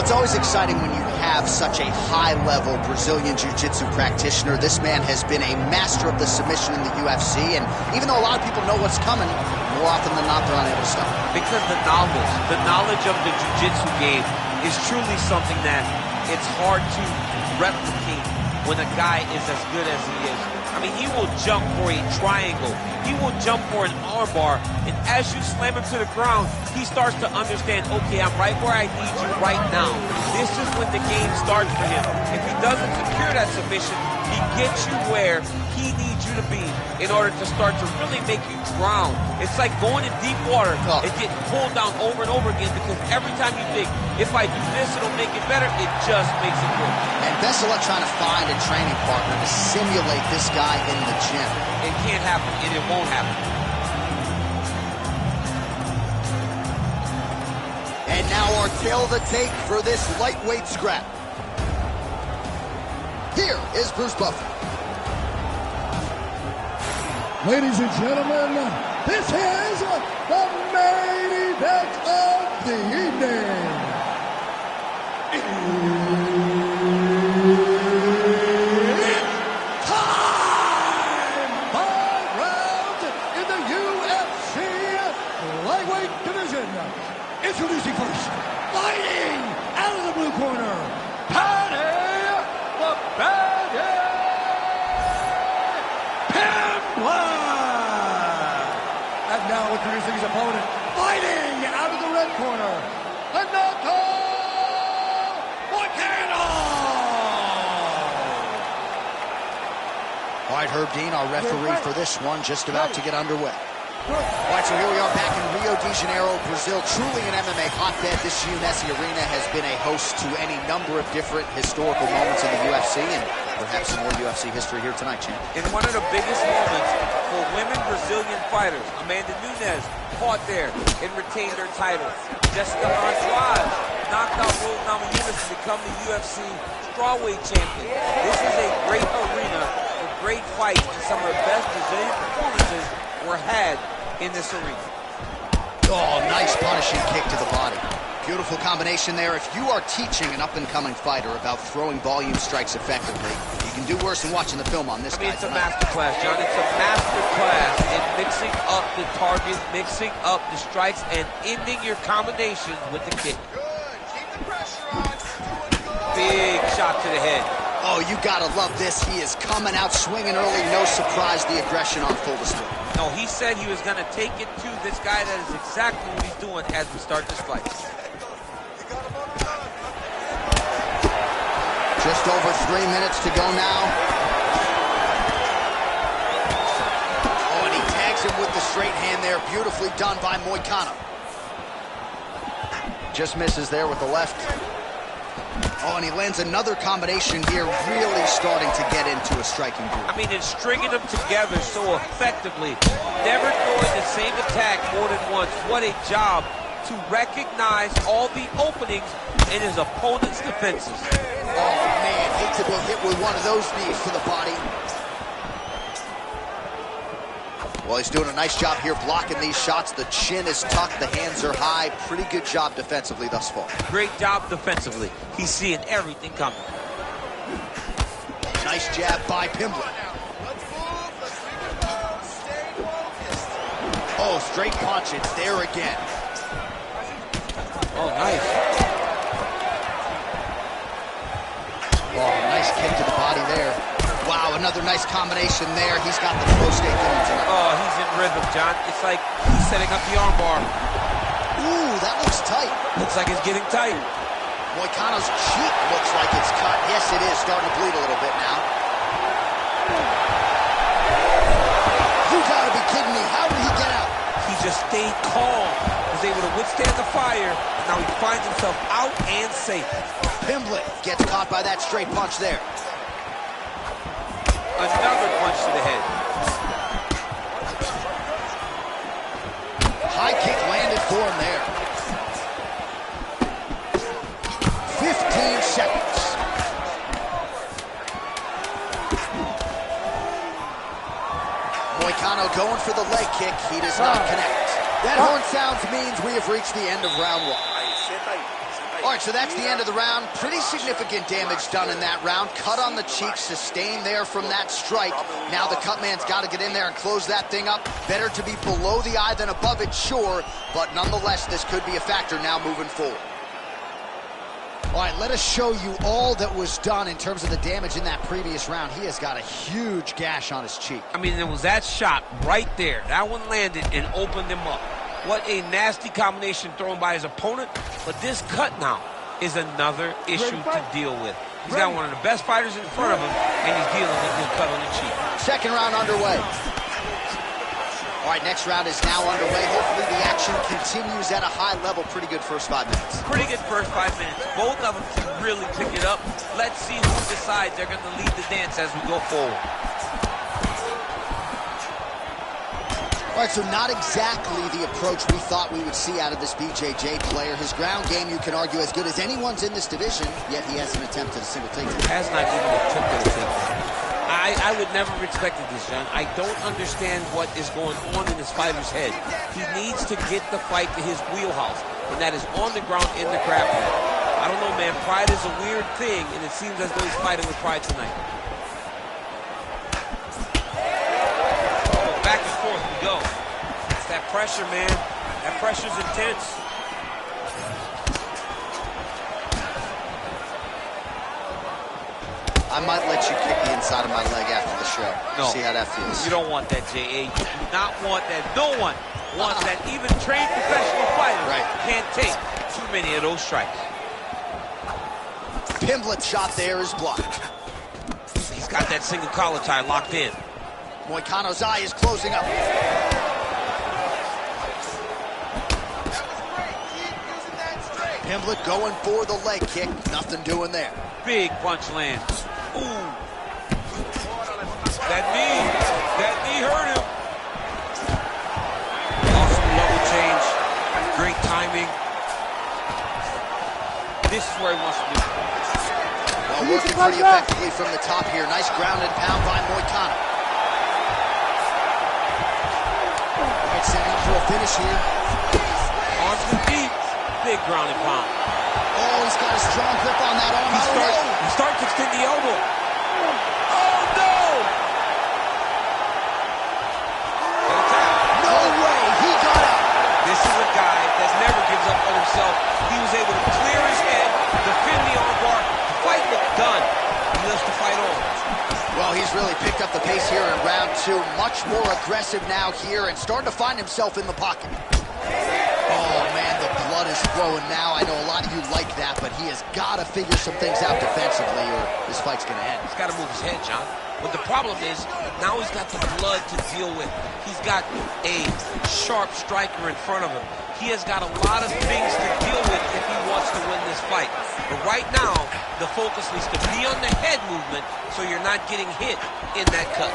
A: It's always exciting when you have such a high-level Brazilian Jiu-Jitsu practitioner. This man has been a master of the submission in the UFC, and even though a lot of people know what's coming, more often than not, they're unable to stop.
D: Because the knowledge of the Jiu-Jitsu game is truly something that it's hard to replicate when a guy is as good as he is. I mean, he will jump for a triangle. He will jump for an armbar. And as you slam him to the ground, he starts to understand, okay, I'm right where I need you right now. This is when the game starts for him. If he doesn't secure that submission, he gets you where he needs you to be in order to start to really make you drown. It's like going in deep water and getting pulled down over and over again, because every time you think, if I do this, it'll make it better, it just makes it worse.
A: And best of luck trying to find a training partner to simulate this guy in the gym.
D: It can't happen, and it won't happen.
A: And now our tail of the tape for this lightweight scrap. Here is Bruce Buffer.
B: Ladies and gentlemen, this is the main event of the evening. It's time! 5 rounds in the UFC lightweight division. Introducing first, fighting out of the blue corner, Paddy the Baddy Pimblett. And now introducing his opponent, fighting out of the red corner, RENATO Moicano.
A: All right, Herb Dean, our referee for this one, just about to get underway. All right, so here we are back in Rio de Janeiro, Brazil. Truly an MMA hotbed. This UNESI arena has been a host to any number of different historical moments in the UFC, and perhaps some more UFC history here tonight, champ.
D: In one of the biggest moments for women Brazilian fighters, Amanda Nunes fought there and retained her title. Jessica Andrade knocked out Ulanbekov to become the UFC strawweight champion. This is a great arena for great fights, and some of the best Brazilian performances were had in this arena.
A: Oh, nice punishing kick to the body. Beautiful combination there. If you are teaching an up-and-coming fighter about throwing volume strikes effectively, you can do worse than watching the film on this guy
D: it's a
A: tonight.
D: master class, John. It's a master class in mixing up the target, mixing up the strikes, and ending your combinations with the kick.
E: Good. Keep the pressure on. You're doing good.
D: Big shot to the head.
A: Oh, you gotta love this. He is coming out swinging early. No surprise, the aggression on full display.
D: No, he said he was going to take it to this guy. That is exactly what he's doing as we start this fight.
A: Just over 3 minutes to go now. Oh, and he tags him with the straight hand there. Beautifully done by Moicano. Just misses there with the left. Oh, and he lands another combination here, really starting to get into a striking groove.
D: I mean, it's stringing them together so effectively. Never throwing the same attack more than once. What a job to recognize all the openings in his opponent's defenses.
A: Oh, man, hate to be hit with one of those knees to the body. Well, he's doing a nice job here blocking these shots. The chin is tucked, the hands are high. Pretty good job defensively thus far.
D: Great job defensively. He's seeing everything coming.
A: Nice jab by Pimblett.
E: Let's move. Let's leave it alone. Stay focused.
A: Oh, straight punch. It's there again.
D: Oh, nice.
A: Oh, nice kick to the body there. Wow, another nice combination there. He's got the pro stake going tonight.
D: Oh, he's in rhythm, John. It's like he's setting up the armbar.
A: Ooh, that looks tight.
D: Looks like it's getting tight.
A: Moicano's cheek looks like it's cut. Yes, it is. Starting to bleed a little bit now.
D: just stayed calm, was able to withstand the fire, and now he finds himself out and safe.
A: Pimblett gets caught by that straight punch there.
D: Another punch to the head.
A: High kick landed for him there. 15 seconds. Moicano going for the leg kick. He does not connect. That horn sounds means we have reached the end of round 1. All right, so that's the end of the round. Pretty significant damage done in that round. Cut on the cheek, sustained there from that strike. Now the cut man's got to get in there and close that thing up. Better to be below the eye than above it, sure. But nonetheless, this could be a factor now moving forward. All right, let us show you all that was done in terms of the damage in that previous round. He has got a huge gash on his cheek.
D: I mean, there was that shot right there. That one landed and opened him up. What a nasty combination thrown by his opponent. But this cut now is another issue to deal with. He's got one of the best fighters in front of him, and he's dealing with this cut on the cheek.
A: Second round underway. All right, next round is now underway. Hopefully the action continues at a high level. Pretty good first 5 minutes.
D: Pretty good first 5 minutes. Both of them can really pick it up. Let's see who decides they're going to lead the dance as we go forward.
A: All right, so not exactly the approach we thought we would see out of this BJJ player. His ground game, you can argue, as good as anyone's in this division, yet he hasn't attempted a single takedown.
D: Has not even attempted a takedown. I would never have expected this, John. I don't understand what is going on in this fighter's head. He needs to get the fight to his wheelhouse, and that is on the ground in the grappling. I don't know, man. Pride is a weird thing, and it seems as though he's fighting with pride tonight. Back and forth we go. It's that pressure, man. That pressure's intense.
A: I might let you kick the inside of my leg after the show.
D: No.
A: See how that feels.
D: You don't want that, J.A. You do not want that. No one wants that. Even trained professional fighters can't take too many of those strikes.
A: Pimblett's shot there is blocked.
D: He's got that single collar tie locked in.
A: Moicano's eye is closing up. Pimblett going for the leg kick. Nothing doing there.
D: Big punch lands. Ooh. That knee hurt him. Awesome level change. Great timing. This is where he wants to be.
A: Well, working pretty effectively from the top here. Nice ground and pound by Moicano. All right, setting up for a finish here.
D: Arms to deep. Big ground and pound.
A: Oh, he's got a strong grip on that arm.
D: He starts to extend the elbow. Oh, no!
A: No way, he got out.
D: This is a guy that never gives up on himself. He was able to clear his head, defend the armbar. The fight looked done. He lives to fight on.
A: Well, he's really picked up the pace here in round 2. Much more aggressive now here and starting to find himself in the pocket. Oh, man, the blood is flowing now. I know a lot of you like that, but he has got to figure some things out defensively or this fight's going to end.
D: He's got to move his head, John. But the problem is, now he's got the blood to deal with. He's got a sharp striker in front of him. He has got a lot of things to deal with if he wants to win this fight. But right now, the focus needs to be on the head movement so you're not getting hit in that cut.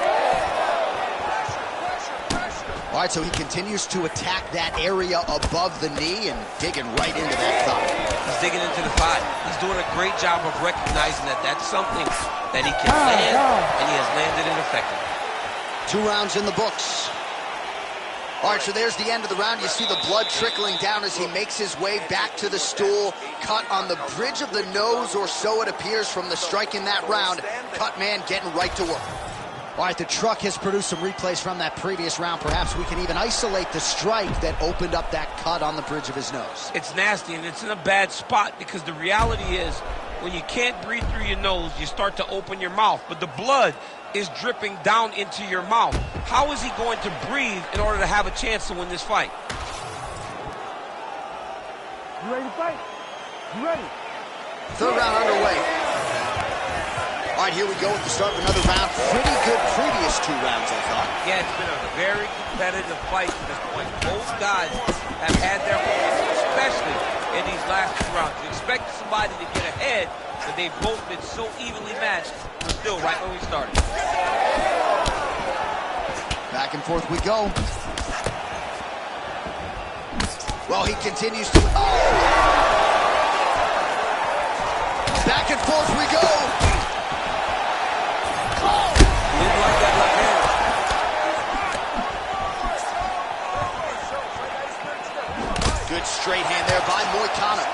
A: All right, so he continues to attack that area above the knee and digging right into that thigh.
D: He's digging into the thigh. He's doing a great job of recognizing that that's something that he can land, and he has landed it effectively.
A: 2 rounds in the books. All right, so there's the end of the round. You see the blood trickling down as he makes his way back to the stool. Cut on the bridge of the nose, or so it appears from the strike in that round. Cut man getting right to work. All right, the truck has produced some replays from that previous round. Perhaps we can even isolate the strike that opened up that cut on the bridge of his nose.
D: It's nasty, and it's in a bad spot because the reality is when you can't breathe through your nose, you start to open your mouth, but the blood is dripping down into your mouth. How is he going to breathe in order to have a chance to win this fight?
C: You ready to fight? You ready?
A: 3rd round underway. All right, here we go at the start of another round. Pretty good previous 2 rounds, I thought.
D: Yeah, it's been a very competitive fight to this point. Both guys have had their moments, especially in these last 2 rounds. You expect somebody to get ahead, but they've both been so evenly matched. We're still right where we started.
A: Back and forth we go. Well, he continues to... Oh! Back and forth we go.
D: Didn't like that left hand.
A: Good straight hand there by Moicano.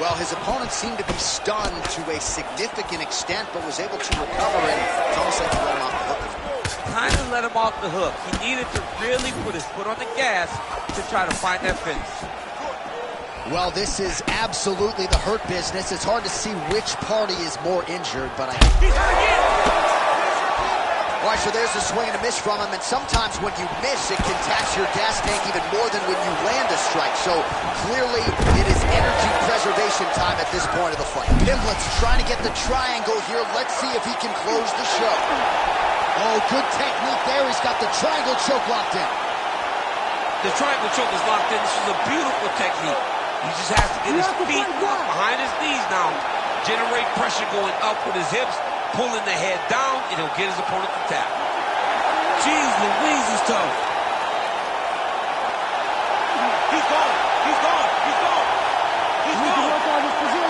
A: Well, his opponent seemed to be stunned to a significant extent, but was able to recover, and it's almost like he let him off the hook.
D: Kind of let him off the hook. He needed to really put his foot on the gas to try to find that finish.
A: Well, this is absolutely the hurt business. It's hard to see which party is more injured, but I think... All right, so there's a swing and a miss from him, and sometimes when you miss, it can tax your gas tank even more than when you land a strike. So clearly, it is energy preservation time at this point of the fight. Pimblett's trying to get the triangle here. Let's see if he can close the show. Oh, good technique there. He's got the triangle choke locked in.
D: The triangle choke is locked in. This is a beautiful technique. He just has to get his feet up behind his knees now, generate pressure going up with his hips, pulling the head down, and he'll get his opponent to tap. Jeez Louise is tough. He's gone. He's gone. He's gone. He's gone.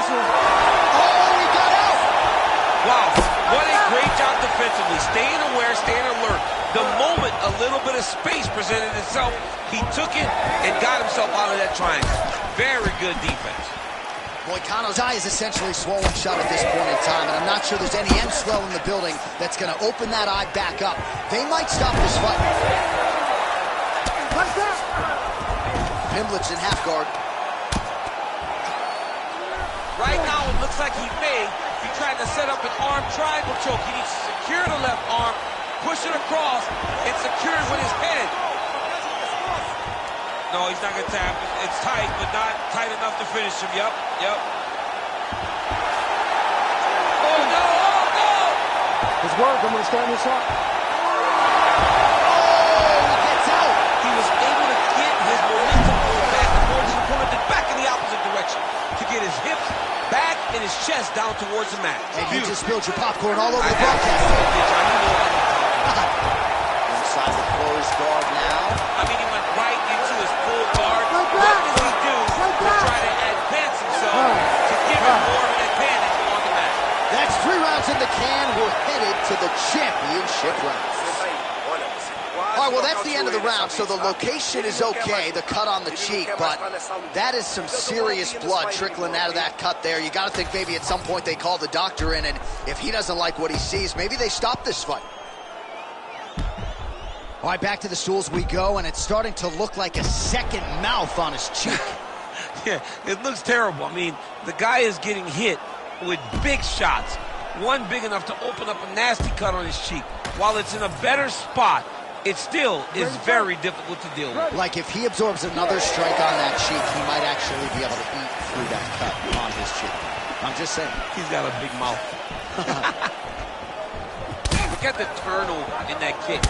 A: Oh, he got out.
D: Wow. What a great job defensively. Staying aware, staying alert. The moment a little bit of space presented itself, he took it and got himself out of that triangle. Very good defense.
A: Moicano's eye is essentially swollen shut at this point in time, and I'm not sure there's any end swell in the building that's going to open that eye back up. They might stop this fight. Pimblett's in half guard.
D: Right now, it looks like he may be trying to set up an arm triangle choke. He needs to secure the left arm, push it across, and secure it with his head. No, he's not going to tap. It's tight, but not tight enough to finish him. Yep. Oh, no! Oh, no!
C: His work, I'm going to stand this up.
A: Oh, he gets out.
D: He was able to get his momentum going back towards his opponent, then back in the opposite direction to get his hips back and his chest down towards the mat.
A: And you just spilled your popcorn all over the broadcast. Inside the closed guard now.
D: I mean, he went right into his full guard. What does he do to try to advance himself to give him more of an advantage on the mat?
A: That's 3 rounds in the can. We're headed to the championship rounds. All right, well, that's the end of the round, so the location is okay, the cut on the cheek, but that is some serious blood trickling out of that cut there. You got to think maybe at some point they call the doctor in, and if he doesn't like what he sees, maybe they stop this fight. All right, back to the stools we go, and it's starting to look like a second mouth on his cheek.
D: Yeah, it looks terrible. I mean, the guy is getting hit with big shots, one big enough to open up a nasty cut on his cheek. While it's in a better spot, it still is very difficult to deal with.
A: Like if he absorbs another strike on that cheek, he might actually be able to eat through that cut on his cheek. I'm just saying.
D: He's got a big mouth. Look at the turnover in that kick.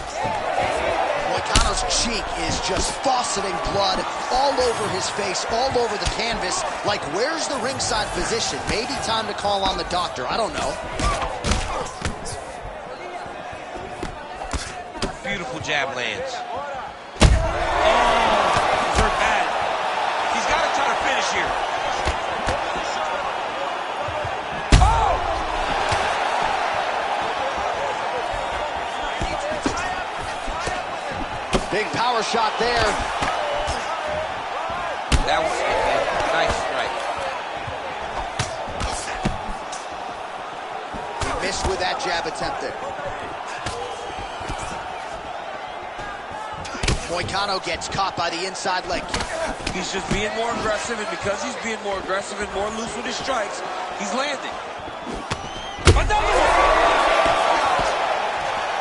A: Moicano's cheek is just fauceting blood all over his face, all over the canvas. Like, where's the ringside physician? Maybe time to call on the doctor. I don't know.
D: Beautiful jab lands. Oh, he's hurt bad. He's got to try to finish here. Oh!
A: Big power shot there.
D: That was a nice strike.
A: He missed with that jab attempt there. Moicano gets caught by the inside leg kick.
D: He's just being more aggressive, and because he's being more aggressive and more loose with his strikes, he's landing. Another one!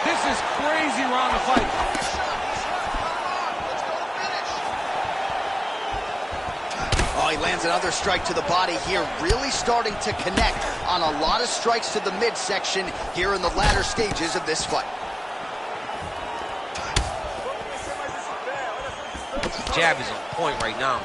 D: This is crazy round of fight.
A: Oh, he Lands another strike to the body here, really starting to connect on a lot of strikes to the midsection here in the latter stages of this fight.
D: Jab is on point right now.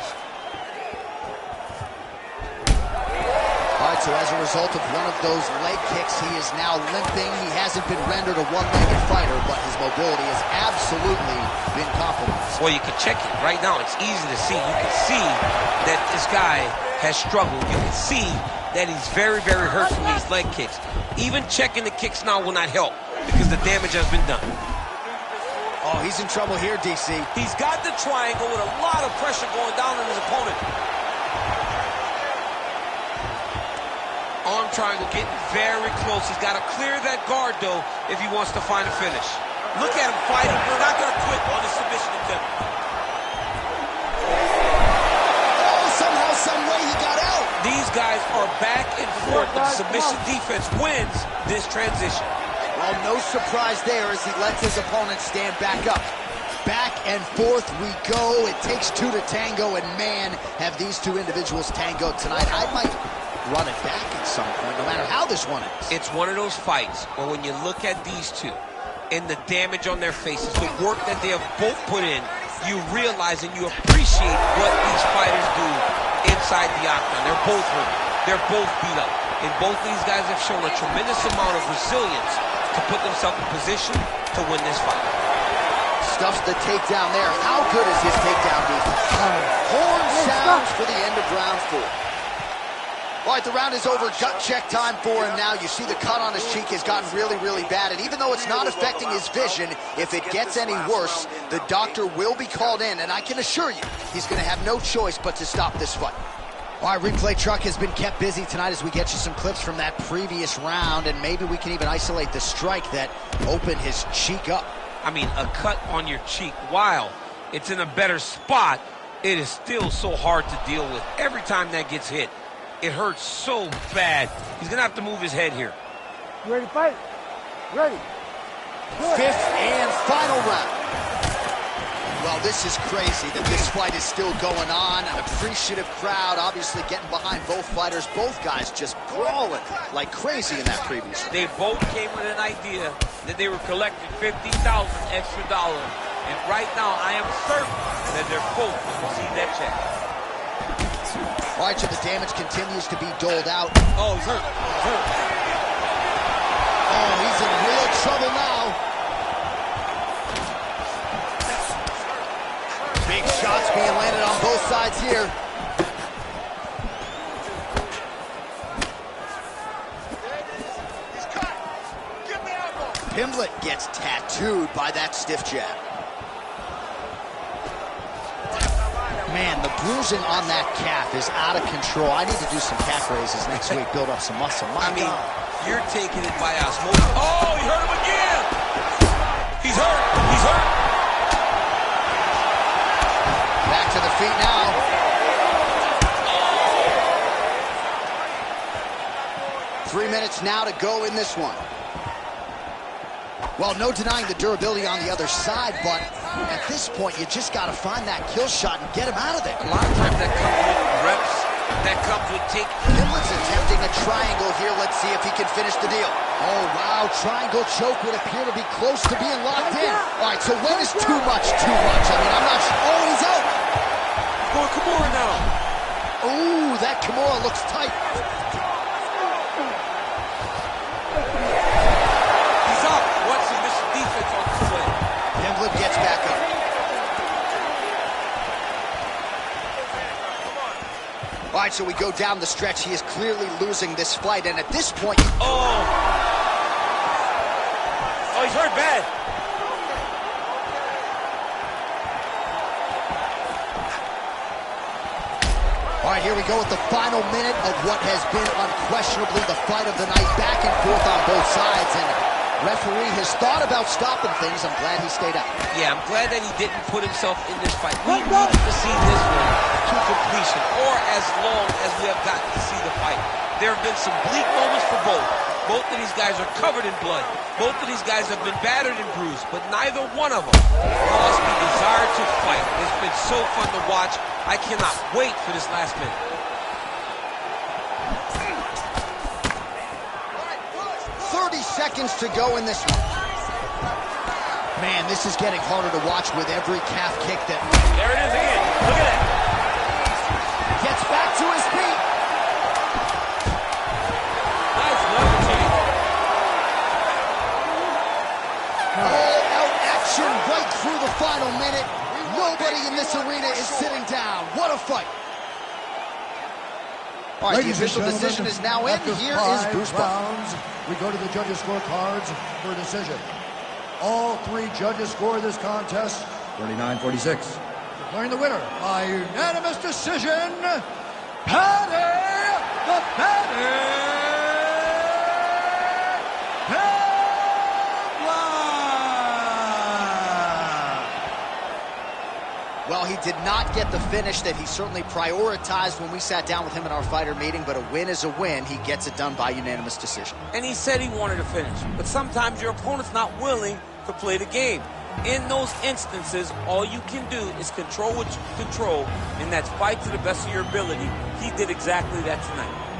A: All right, so as a result of one of those leg kicks, he is now limping. He hasn't been rendered a one-legged fighter, but his mobility has absolutely been compromised.
D: Well, you can check it right now. It's easy to see. You can see that this guy has struggled. You can see that he's very, very hurt from these leg kicks. Even checking the kicks now will not help because the damage has been done.
A: Oh, he's in trouble here, DC.
D: He's got the triangle with a lot of pressure going down on his opponent. Arm triangle getting very close. He's got to clear that guard, though, if he wants to find a finish. Look at him fighting. We're not going to quit on the submission attempt.
A: Oh, somehow, some way he got out.
D: These guys are back and forth. The submission defense wins this transition.
A: Well, no surprise there as he lets his opponent stand back up. Back and forth we go. It takes two to tango, and man, have these two individuals tangoed tonight. I might run it back at some point, no matter how this one is.
D: It's one of those fights where when you look at these two and the damage on their faces, the work that they have both put in, you realize and you appreciate what these fighters do inside the octagon. They're both hurt. They're both beat up. And both these guys have shown a tremendous amount of resilience to put themselves in position to win this fight.
A: Stuffs the takedown there. How good is his takedown defense? Horn sounds for the end of round 4. All right, the round is over. Gut check time for him now. You see the cut on his cheek has gotten really, really bad. And even though it's not affecting his vision, if it gets any worse, the doctor will be called in. And I can assure you, he's going to have no choice but to stop this fight. All right, replay truck has been kept busy tonight as we get you some clips from that previous round. And maybe we can even isolate the strike that opened his cheek up.
D: I mean, a cut on your cheek, while it's in a better spot, it is still so hard to deal with. Every time that gets hit, it hurts so bad. He's going to have to move his head here.
C: You ready to fight? Ready.
A: Fifth and final round. Well, this is crazy that this fight is still going on. An appreciative crowd, obviously getting behind both fighters. Both guys just brawling like crazy in that previous round.
D: They both came with an idea that they were collecting $50,000 extra dollars. And right now, I am certain that they're both going to receive that check.
A: All right, so the damage continues to be doled out.
D: Oh, he's hurt. He's hurt.
A: Oh, he's in real trouble now. Big shots being landed on both sides here. Pimblett gets tattooed by that stiff jab. Man, the bruising on that calf is out of control. I need to do some calf raises next week, build up some muscle.
D: I mean, you're taking it by osmosis. Oh, he hurt him again! He's hurt! He's hurt!
A: Back to the feet now. Oh. 3 minutes now to go in this one. Well, no denying the durability on the other side, but at this point, you just got to find that kill shot and get him out of there.
D: A lot of times that comes with reps, that comes with taking.
A: Pimblett's attempting a triangle here. Let's see if he can finish the deal. Oh, wow. Triangle choke would appear to be close to being locked in. All right, so when is too much too much? I mean, I'm not sure. Oh, he's out.
D: He's going Kimura now.
A: Oh, that Kimura looks tight. Gets back up. All right, so we go down the stretch. He is clearly losing this fight, and at this point...
D: Oh, he's hurt bad.
A: All right, here we go with the final minute of what has been unquestionably the fight of the night. Back and forth on both sides, and referee has thought about stopping things. I'm glad he stayed out.
D: Yeah, I'm glad that he didn't put himself in this fight. We needed to see this one to completion, or as long as we have gotten to see the fight. There have been some bleak moments for both. Both of these guys are covered in blood. Both of these guys have been battered and bruised, but neither one of them lost the desire to fight. It's been so fun to watch. I cannot wait for this last minute.
A: seconds to go in this one. Man, this is getting harder to watch with every calf kick that...
D: There it is again. Look at that.
A: Gets back to his feet.
D: Nice level change.
A: All-out action right through the final minute. Nobody in this arena is sitting down. What a fight. All right, the official decision is now in. Here is Goosebumps.
B: Rounds, we go to the judges' scorecards for a decision. All three judges score this contest 39-46. Declaring the winner by unanimous decision, PADDY, the PADDY Pimblett.
A: Well, he did not get the finish that he certainly prioritized when we sat down with him in our fighter meeting, but a win is a win. He gets it done by unanimous decision.
D: And he said he wanted to finish. But sometimes your opponent's not willing to play the game. In those instances, all you can do is control what you can control, and that's fight to the best of your ability. He did exactly that tonight.